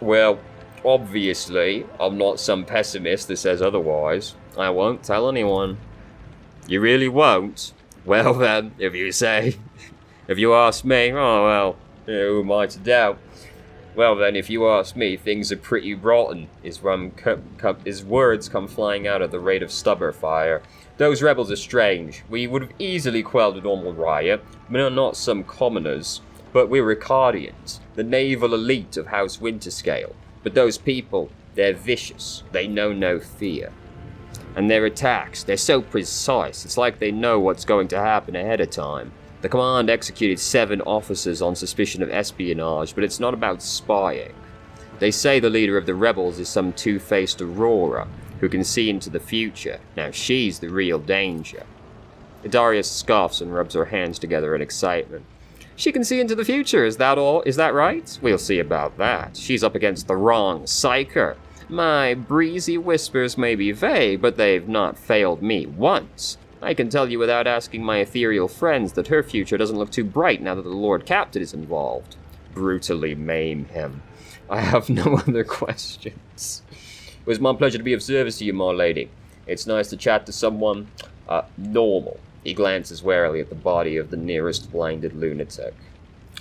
Well, obviously, I'm not some pessimist that says otherwise. I won't tell anyone. You really won't? Well then, if you say. If you ask me, oh well, who am I to doubt? Well then, if you ask me, things are pretty rotten. His words come flying out at the rate of stubber fire. Those rebels are strange. We would have easily quelled a normal riot, but are not some commoners. But we're Ricardians, the naval elite of House Winterscale. But those people, they're vicious. They know no fear. And their attacks, they're so precise, it's like they know what's going to happen ahead of time. The command executed 7 officers on suspicion of espionage, but it's not about spying. They say the leader of the rebels is some two-faced Aurora, who can see into the future. Now she's the real danger. Darius scoffs and rubs her hands together in excitement. She can see into the future, is that all? Is that right? We'll see about that. She's up against the wrong psyker. My breezy whispers may be vague, but they've not failed me once. I can tell you without asking my ethereal friends that her future doesn't look too bright now that the Lord Captain is involved. Brutally maim him. I have no other questions. It was my pleasure to be of service to you, my lady. It's nice to chat to someone, normal. He glances warily at the body of the nearest blinded lunatic.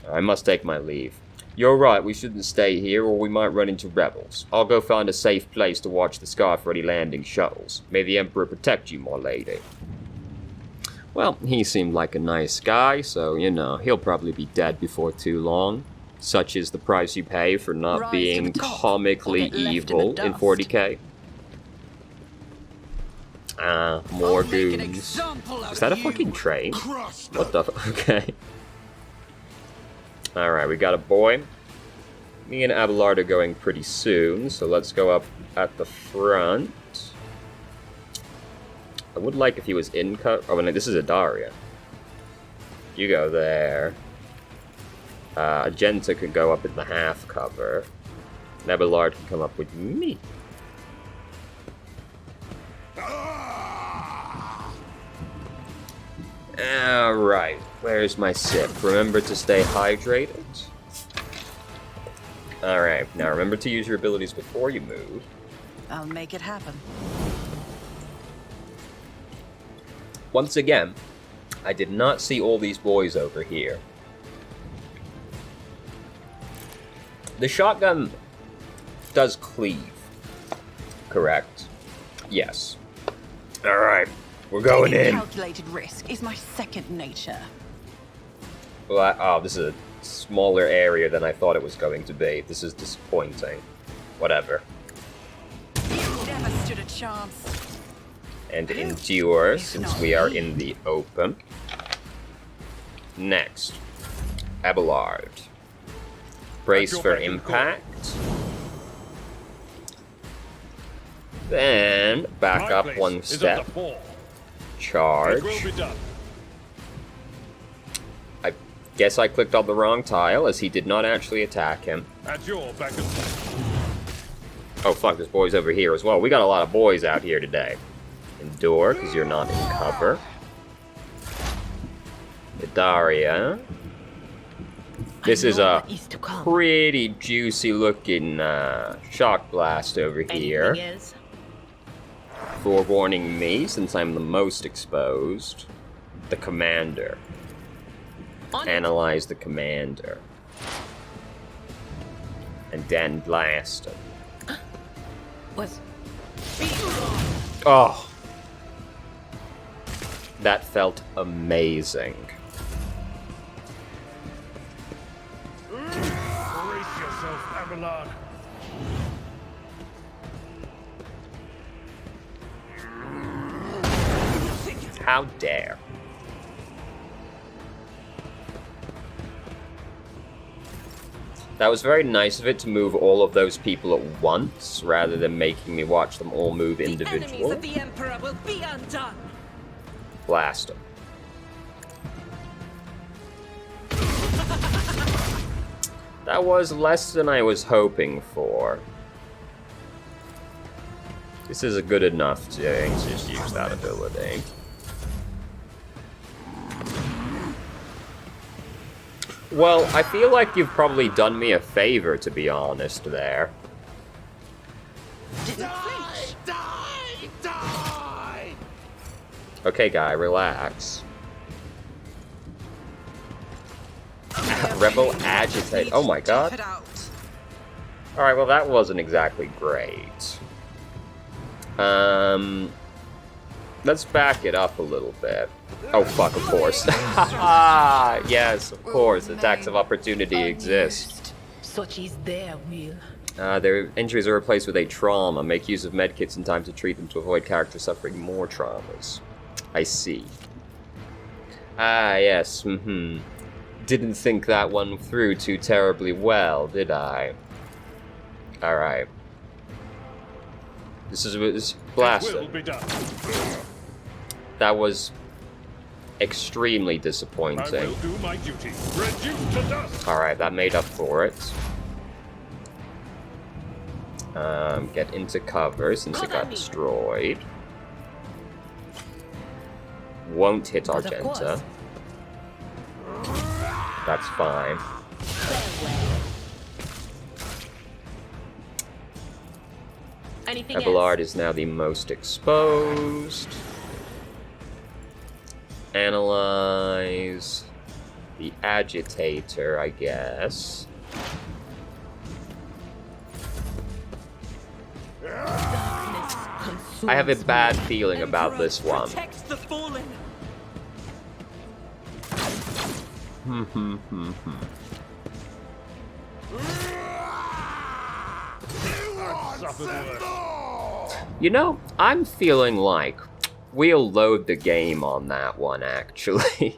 I must take my leave. You're right, we shouldn't stay here or we might run into rebels. I'll go find a safe place to watch the Scarf-ready landing shuttles. May the Emperor protect you, my lady. Well, he seemed like a nice guy, so, you know, he'll probably be dead before too long. Such is the price you pay for not being comically evil in 40k. More goons. Is that a fucking train? What the okay. Alright, we got a boy. Me and Abelard are going pretty soon, so let's go up at the front. I would like if he was in cut. Oh, no, this is Adaria. You go there. Agenta could go up in the half cover. Abelard can come up with me. Alright, where's my sip? Remember to stay hydrated. Alright, now remember to use your abilities before you move. I'll make it happen. Once again, I did not see all these boys over here. The shotgun does cleave, correct? Yes. Alright. We're going in. Calculated risk is my second nature. Well, oh, this is a smaller area than I thought it was going to be. This is disappointing. Whatever. You never stood a chance. And endure, since we are in the open. Next. Abelard. Brace for impact. Then, back up one step. Charge. I guess I clicked on the wrong tile, as he did not actually attack him. Oh fuck, there's boys over here as well. We got a lot of boys out here today. Endure, because you're not in cover. Daria. This is a pretty juicy looking shock blast over here. Forewarning me, since I'm the most exposed. The commander. Analyze the commander. And then blast him. Oh. That felt amazing. Brace yourself, Abelard. How dare. That was very nice of it to move all of those people at once, rather than making me watch them all move individually. The enemies of the Emperor will be undone. Blast them. That was less than I was hoping for. This is a good enough thing to just use that ability. Well, I feel like you've probably done me a favor, to be honest, there. Die! Okay, guy, relax. Rebel agitate. Oh my god. Alright, well that wasn't exactly great. Let's back it up a little bit. Oh fuck, of course. Yes, of course. Attacks of opportunity exist. Such is their will. Their injuries are replaced with a trauma. Make use of medkits in time to treat them to avoid characters suffering more traumas. I see. Yes, Didn't think that one through too terribly well, did I? Alright. This is blasted. It will be done. That was extremely I disappointing. will do my duty. Reduce to dust. Alright, that made up for it. Get into cover since it got destroyed. Won't hit Argenta. That's fine. Anything Abelard is now the most exposed. Analyze the agitator, I guess. I have a bad feeling about this one. Protect the fallen. You know, I'm feeling like we'll load the game on that one, actually.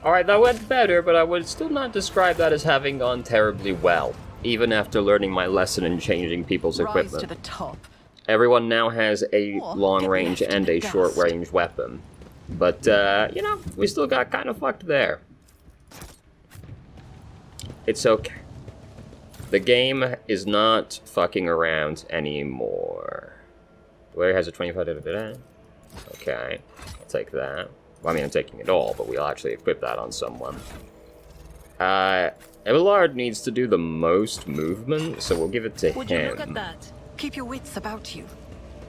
Alright, that went better, but I would still not describe that as having gone terribly well, even after learning my lesson in changing people's Rise equipment. to the top. Everyone now has a Or long get range left in and the a dust. short range weapon. But, you know, we still got kind of fucked there. It's okay. The game is not fucking around anymore. Where has a 25? Okay, I'll take that. Well, I mean, I'm taking it all, but we'll actually equip that on someone. Abelard needs to do the most movement, so we'll give it to Would you him. look at that? Keep your wits about you.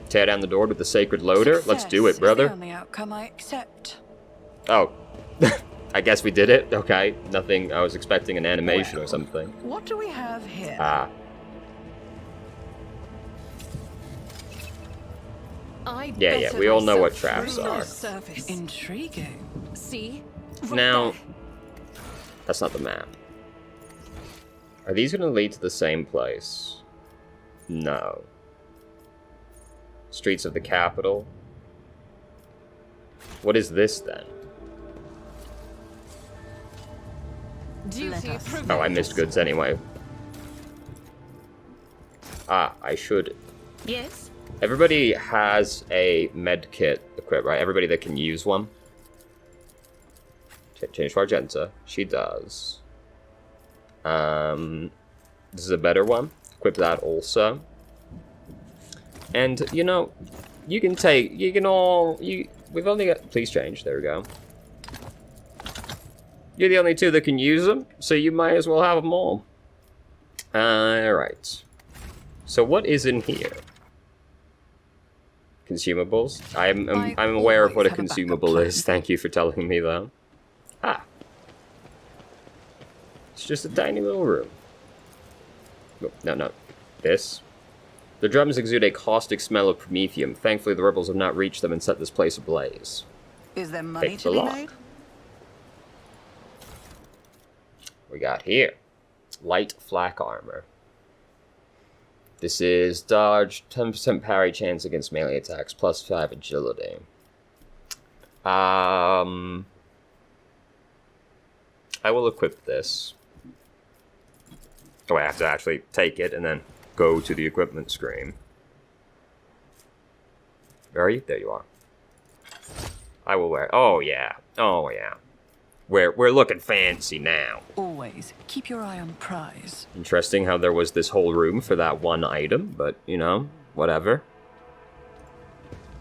Tear down the door with the sacred loader? Let's do it, Success is brother. the only outcome I accept. Oh. I guess we did it. Okay. Nothing. I was expecting an animation or something. What do we have here? Ah. I Yeah, better we all know what myself traps through are. this Service. Intriguing. See? Now, that's not the map. Are these going to lead to the same place? No. Streets of the capital. What is this then? Duty Oh, I missed goods anyway. Ah, I should. Yes? Everybody has a med kit equipped, right? Everybody that can use one. Change for Argenta. She does. This is a better one. Equip that also. And, you know, you can take, we've only got, please change, there we go. You're the only two that can use them, so you might as well have them all. Alright. So what is in here? Consumables? I'm aware of what a always have a backup consumable plan. is, thank you for telling me that. Ah. It's just a tiny little room. No. This. The drums exude a caustic smell of promethium. Thankfully, the rebels have not reached them and set this place ablaze. Is there money Pick to the be lock. made? We got here. Light flak armor. This is dodge, 10% parry chance against melee attacks, plus 5 agility. I will equip this. Oh, I have to actually take it and then go to the equipment screen. Where are you? There you are. I will wear. Oh yeah. Oh yeah. We're looking fancy now. Always keep your eye on prize. Interesting how there was this whole room for that one item, but you know, whatever.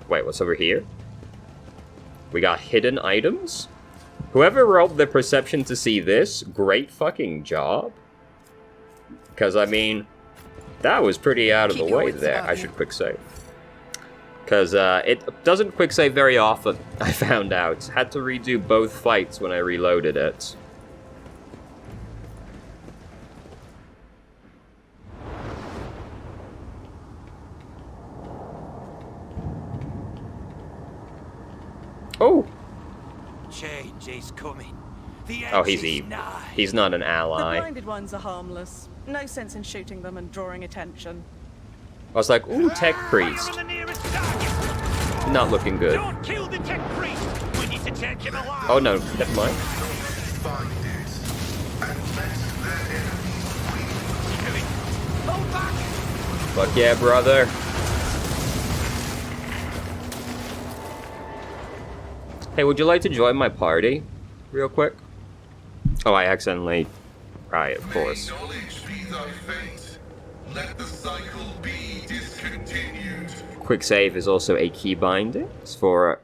Wait, what's over here? We got hidden items? Whoever rolled the perception to see this, great fucking job. Because, I mean, that was pretty out of Keep the your way wits there. about I you. should quick save. Because it doesn't quick save very often, I found out. Had to redo both fights when I reloaded it. Oh! Change is coming. The Oh, end he's is evil. nigh. He's not an The ally. blinded ones are harmless. No sense in shooting them and drawing attention. I was like, ooh, tech Fire priest. on the nearest target. Not looking good. Don't kill the tech priest. We need to take him alive. Oh no, never mind. Find it and let their enemies Kill it. Hold back. Fuck yeah, brother. Hey, would you like to join my party? Real quick? Oh, I accidentally... Right, of course. May knowledge be thy fate. Let the cycle be discontinued. Quick save is also a key binding for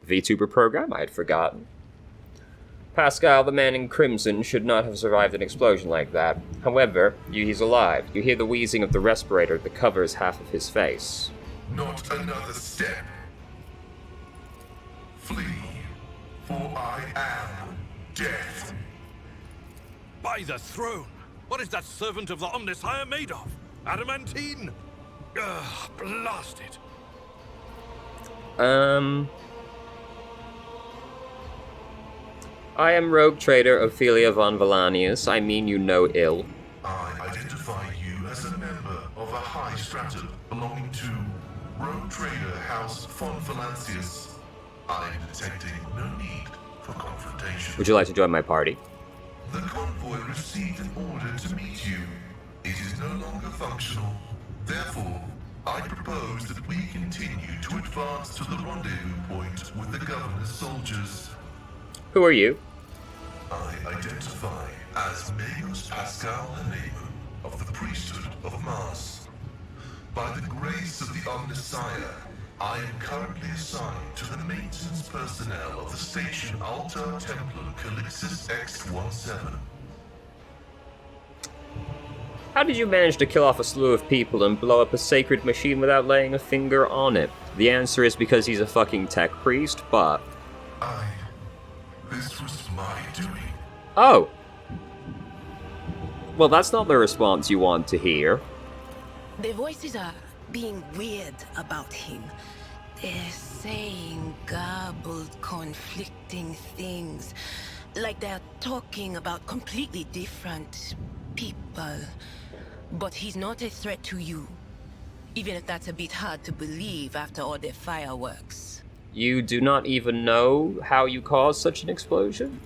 VTuber program. I had forgotten. Pascal, the man in crimson, should not have survived an explosion like that. However, he's alive. You hear the wheezing of the respirator that covers half of his face. Not another step. Flee, for I am death. By the throne! What is that servant of the Omnissiah made of? Adamantine? Ugh, blast it! I am rogue trader Ophelia von Valanius. I mean you no ill. I identify you as a member of a high stratum belonging to Rogue Trader House von Valancius. I am detecting no need for confrontation. Would you like to join my party? The convoy received an order to meet you. It is no longer functional. Therefore, I propose that we continue to advance to the rendezvous point with the governor's soldiers. Who are you? I identify as Magus Pascal Haneman of the priesthood of Mars. By the grace of the Omnissiah, I am currently assigned to the maintenance personnel of the station Altar Templum Calixis X-17. How did you manage to kill off a slew of people and blow up a sacred machine without laying a finger on it? The answer is because he's a fucking tech priest, but... This was my doing. Oh! Well, that's not the response you want to hear. The voices are being weird about him. They're saying garbled, conflicting things. Like they're talking about completely different people. But he's not a threat to you. Even if that's a bit hard to believe after all the fireworks. You do not even know how you caused such an explosion?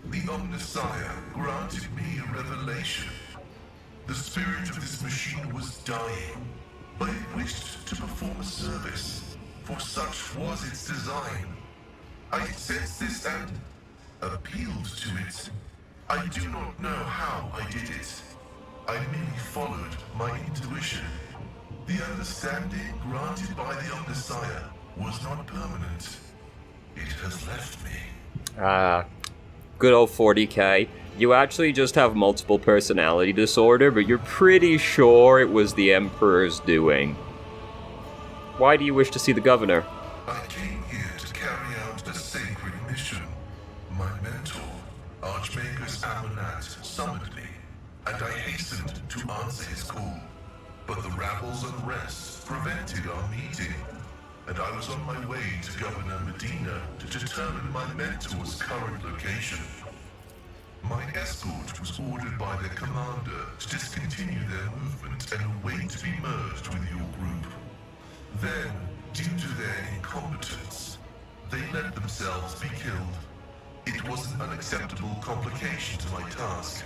The Omnissiah granted me a revelation. The spirit of this machine was dying, but it wished to perform a service, for such was its design. I sensed this and appealed to it. I do not know how I did it. I merely followed my intuition. The understanding granted by the Omnissiah was not permanent. It has left me. Good old 40k. You actually just have multiple personality disorder, but you're pretty sure it was the Emperor's doing. Why do you wish to see the governor? I came here to carry out a sacred mission. My mentor, Archmagus Amonat, summoned me, and I hastened to answer his call. But the rabble's unrest prevented our meeting, and I was on my way to Governor Medina to determine my mentor's current location. My escort was ordered by their commander to discontinue their movement and await to be merged with your group. Then, due to their incompetence, they let themselves be killed. It was an unacceptable complication to my task.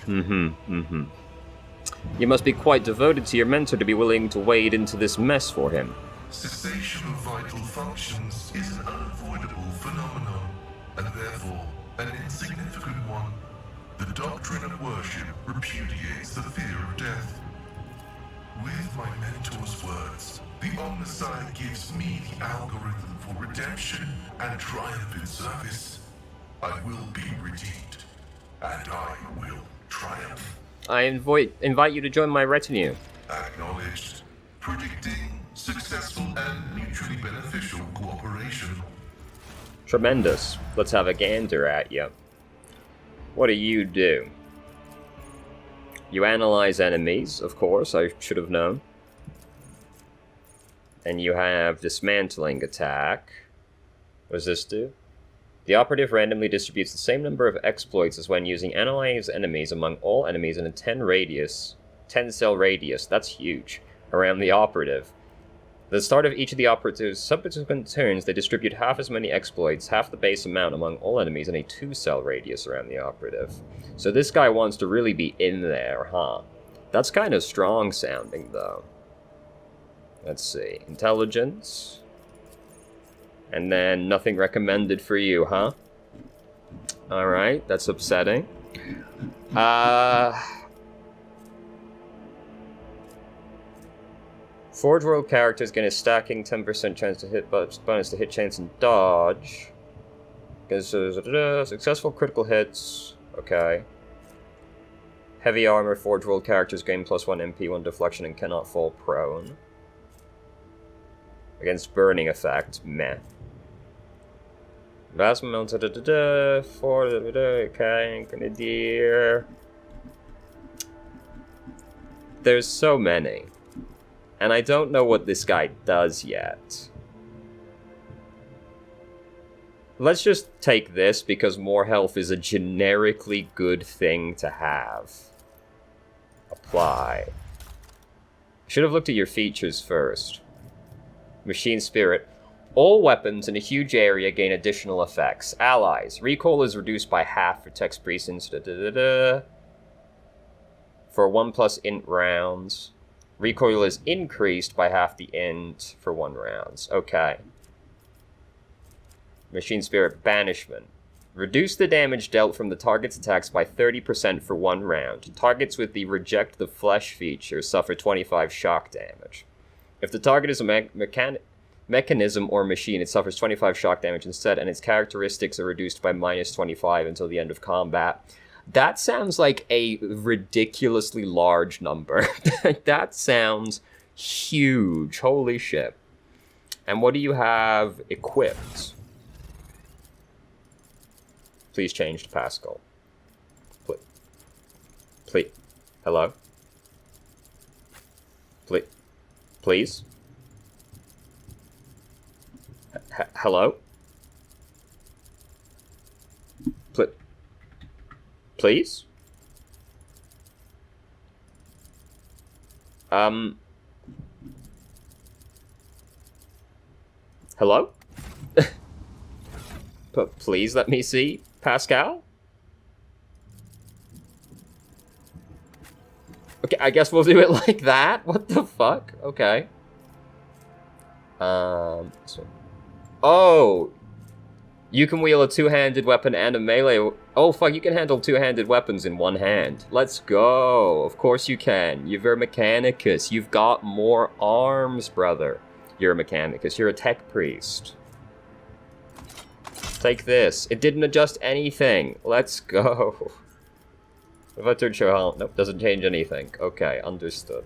You must be quite devoted to your mentor to be willing to wade into this mess for him. Cessation of vital functions is an unavoidable phenomenon, and therefore an insignificant one. The doctrine of worship repudiates the fear of death. With my mentor's words, the Omnissiah gives me the algorithm for redemption and triumph in service. I will be redeemed, and I will triumph. I invite you to join my retinue. Acknowledged. Predicting successful and mutually beneficial cooperation. Tremendous. Let's have a gander at you. What do? You analyze enemies, of course, I should have known. And you have dismantling attack. What does this do? The operative randomly distributes the same number of exploits as when using analyze enemies among all enemies in a 10 cell radius, that's huge, around the operative. At the start of each of the operative's subsequent turns, they distribute half as many exploits, half the base amount among all enemies in a 2 cell radius around the operative. So this guy wants to really be in there, huh? That's kind of strong sounding, though. Let's see. Intelligence. And then nothing recommended for you, huh? Alright, that's upsetting. Forge World characters gain a stacking 10% chance to hit, bonus to hit chance and dodge. Successful critical hits. Okay. Heavy armor Forge World characters gain +1 MP, 1 deflection, and cannot fall prone. Against burning effect, meh. Vast amounts of okay, Grenadier. There's so many. And I don't know what this guy does yet. Let's just take this because more health is a generically good thing to have. Apply. Should have looked at your features first. Machine Spirit. All weapons in a huge area gain additional effects. Allies. Recoil is reduced by half for text precincts. For 1+ int rounds. Recoil is increased by half the int for 1 rounds. Okay. Machine Spirit Banishment. Reduce the damage dealt from the target's attacks by 30% for 1 round. Targets with the Reject the Flesh feature suffer 25 shock damage. If the target is a mechanism or machine, it suffers 25 shock damage instead, and its characteristics are reduced by -25 until the end of combat. That sounds like a ridiculously large number. That sounds huge. Holy shit. And what do you have equipped? Please change to Pascal. Please. Hello? Please? Hello? Please? Hello? Please let me see Pascal? Okay, I guess we'll do it like that? What the fuck? Okay. Oh! You can wield a two-handed weapon and a melee... Oh, fuck, you can handle two-handed weapons in one hand. Let's go. Of course you can. You're a Mechanicus. You've got more arms, brother. You're a Mechanicus. You're a tech priest. Take this. It didn't adjust anything. Let's go. If I turn show help, nope, doesn't change anything. Okay, understood.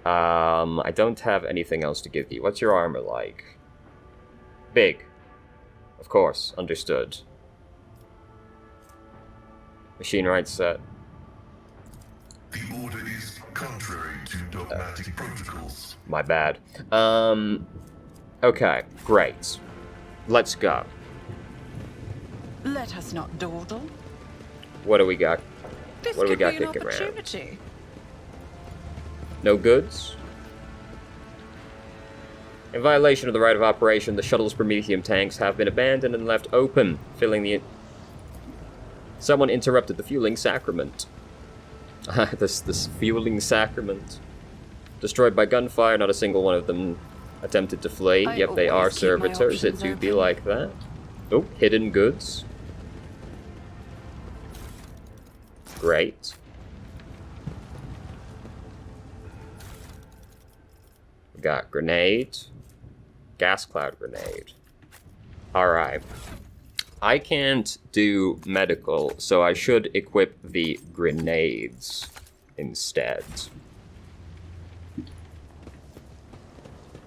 I don't have anything else to give you. What's your armor like? Big. Of course, understood. Machine right set. The order is contrary to dogmatic protocols. My bad. Okay, great. Let's go. Let us not dawdle. What do we got? This What do we could got be an kicking around? opportunity. No goods? In violation of the right of operation, the shuttle's Prometheum tanks have been abandoned and left open, filling the... Someone interrupted the fueling sacrament. this fueling sacrament. Destroyed by gunfire, not a single one of them attempted to flee. I Yep, they are always keep my servitors, it options do be open. like that. Oh, hidden goods. Great. We got grenade. Gas cloud grenade. Alright. I can't do medical, so I should equip the grenades instead.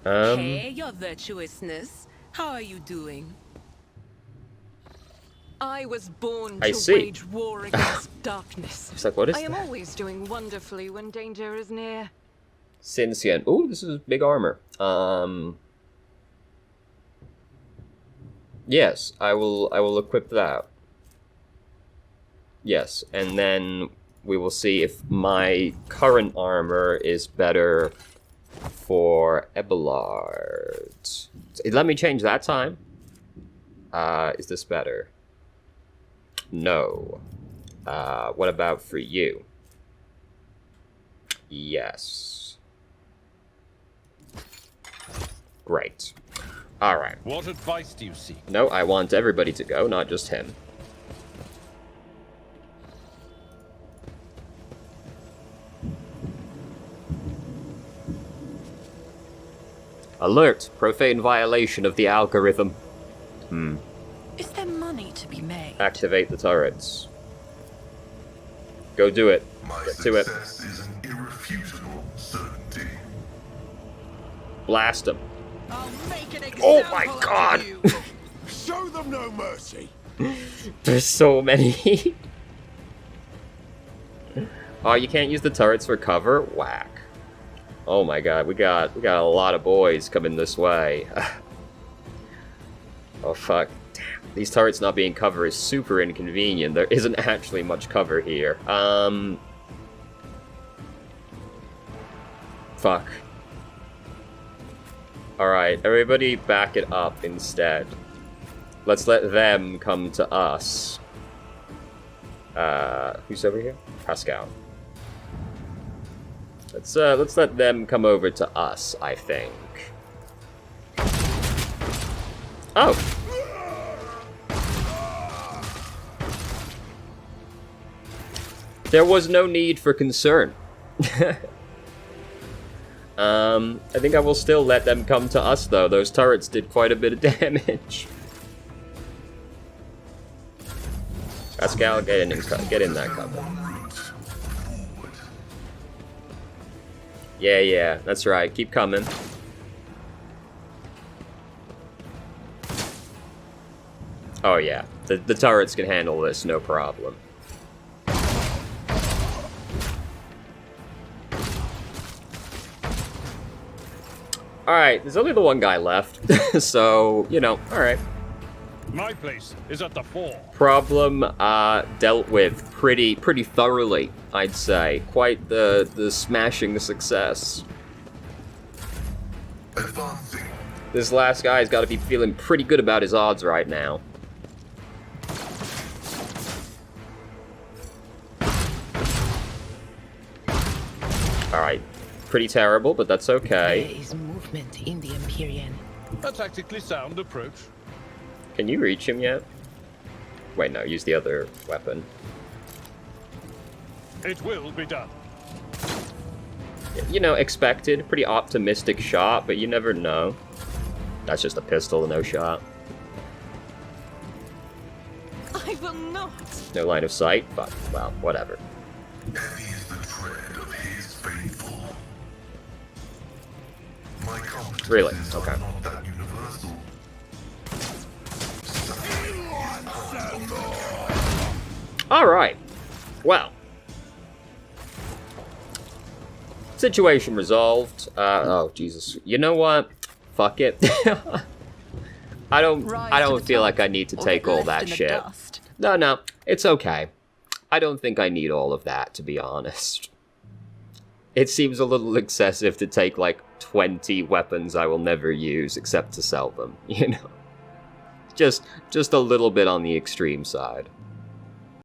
Hey, your virtuousness. How are you doing? I was born I to see. wage war against darkness. It's like, what is I am that? always doing wonderfully when danger is near. Cincian. Ooh, this is big armor. Yes, I will equip that. Yes, and then we will see if my current armor is better for Abelard. Let me change that time. Is this better? No. What about for you? Yes. Great. Alright. What advice do you seek? No, I want everybody to go, not just him. Alert! Profane violation of the algorithm. Is there money to be made? Activate the turrets. Go do it. My Get to it. success is an irrefutable certainty. Blast them. I'll make an Oh example my out of god! you. Show them no mercy. There's so many. Oh, you can't use the turrets for cover? Whack. Oh my god, we got a lot of boys coming this way. Oh fuck. Damn. These turrets not being covered is super inconvenient. There isn't actually much cover here. Fuck. Alright, everybody back it up instead. Let's let them come to us. Who's over here? Pascal. Let's let them come over to us, I think. Oh! There was no need for concern. I think I will still let them come to us, though. Those turrets did quite a bit of damage. Pascal, get in that cover. Yeah, that's right. Keep coming. Oh yeah, the turrets can handle this, no problem. Alright, there's only the one guy left, so, you know, alright. My place is at the fore. Problem dealt with pretty thoroughly, I'd say. Quite the smashing success. Advancing. This last guy's got to be feeling pretty good about his odds right now. Alright, pretty terrible, but that's okay. There is movement in the Empyrean. A tactically sound approach. Can you reach him yet? Wait, no, use the other weapon. It will be done. You know, expected. Pretty optimistic shot, but you never know. That's just a pistol, no shot. I will not. No line of sight, but, well, whatever. Heavy is the tread of his faithful. My competencies Really? are Okay. not that universal. Alright. Well. Situation resolved. Oh, Jesus. You know what? Fuck it. I don't feel like I need to take all that shit. No, it's okay. I don't think I need all of that, to be honest. It seems a little excessive to take, like, 20 weapons I will never use except to sell them, you know? Just a little bit on the extreme side.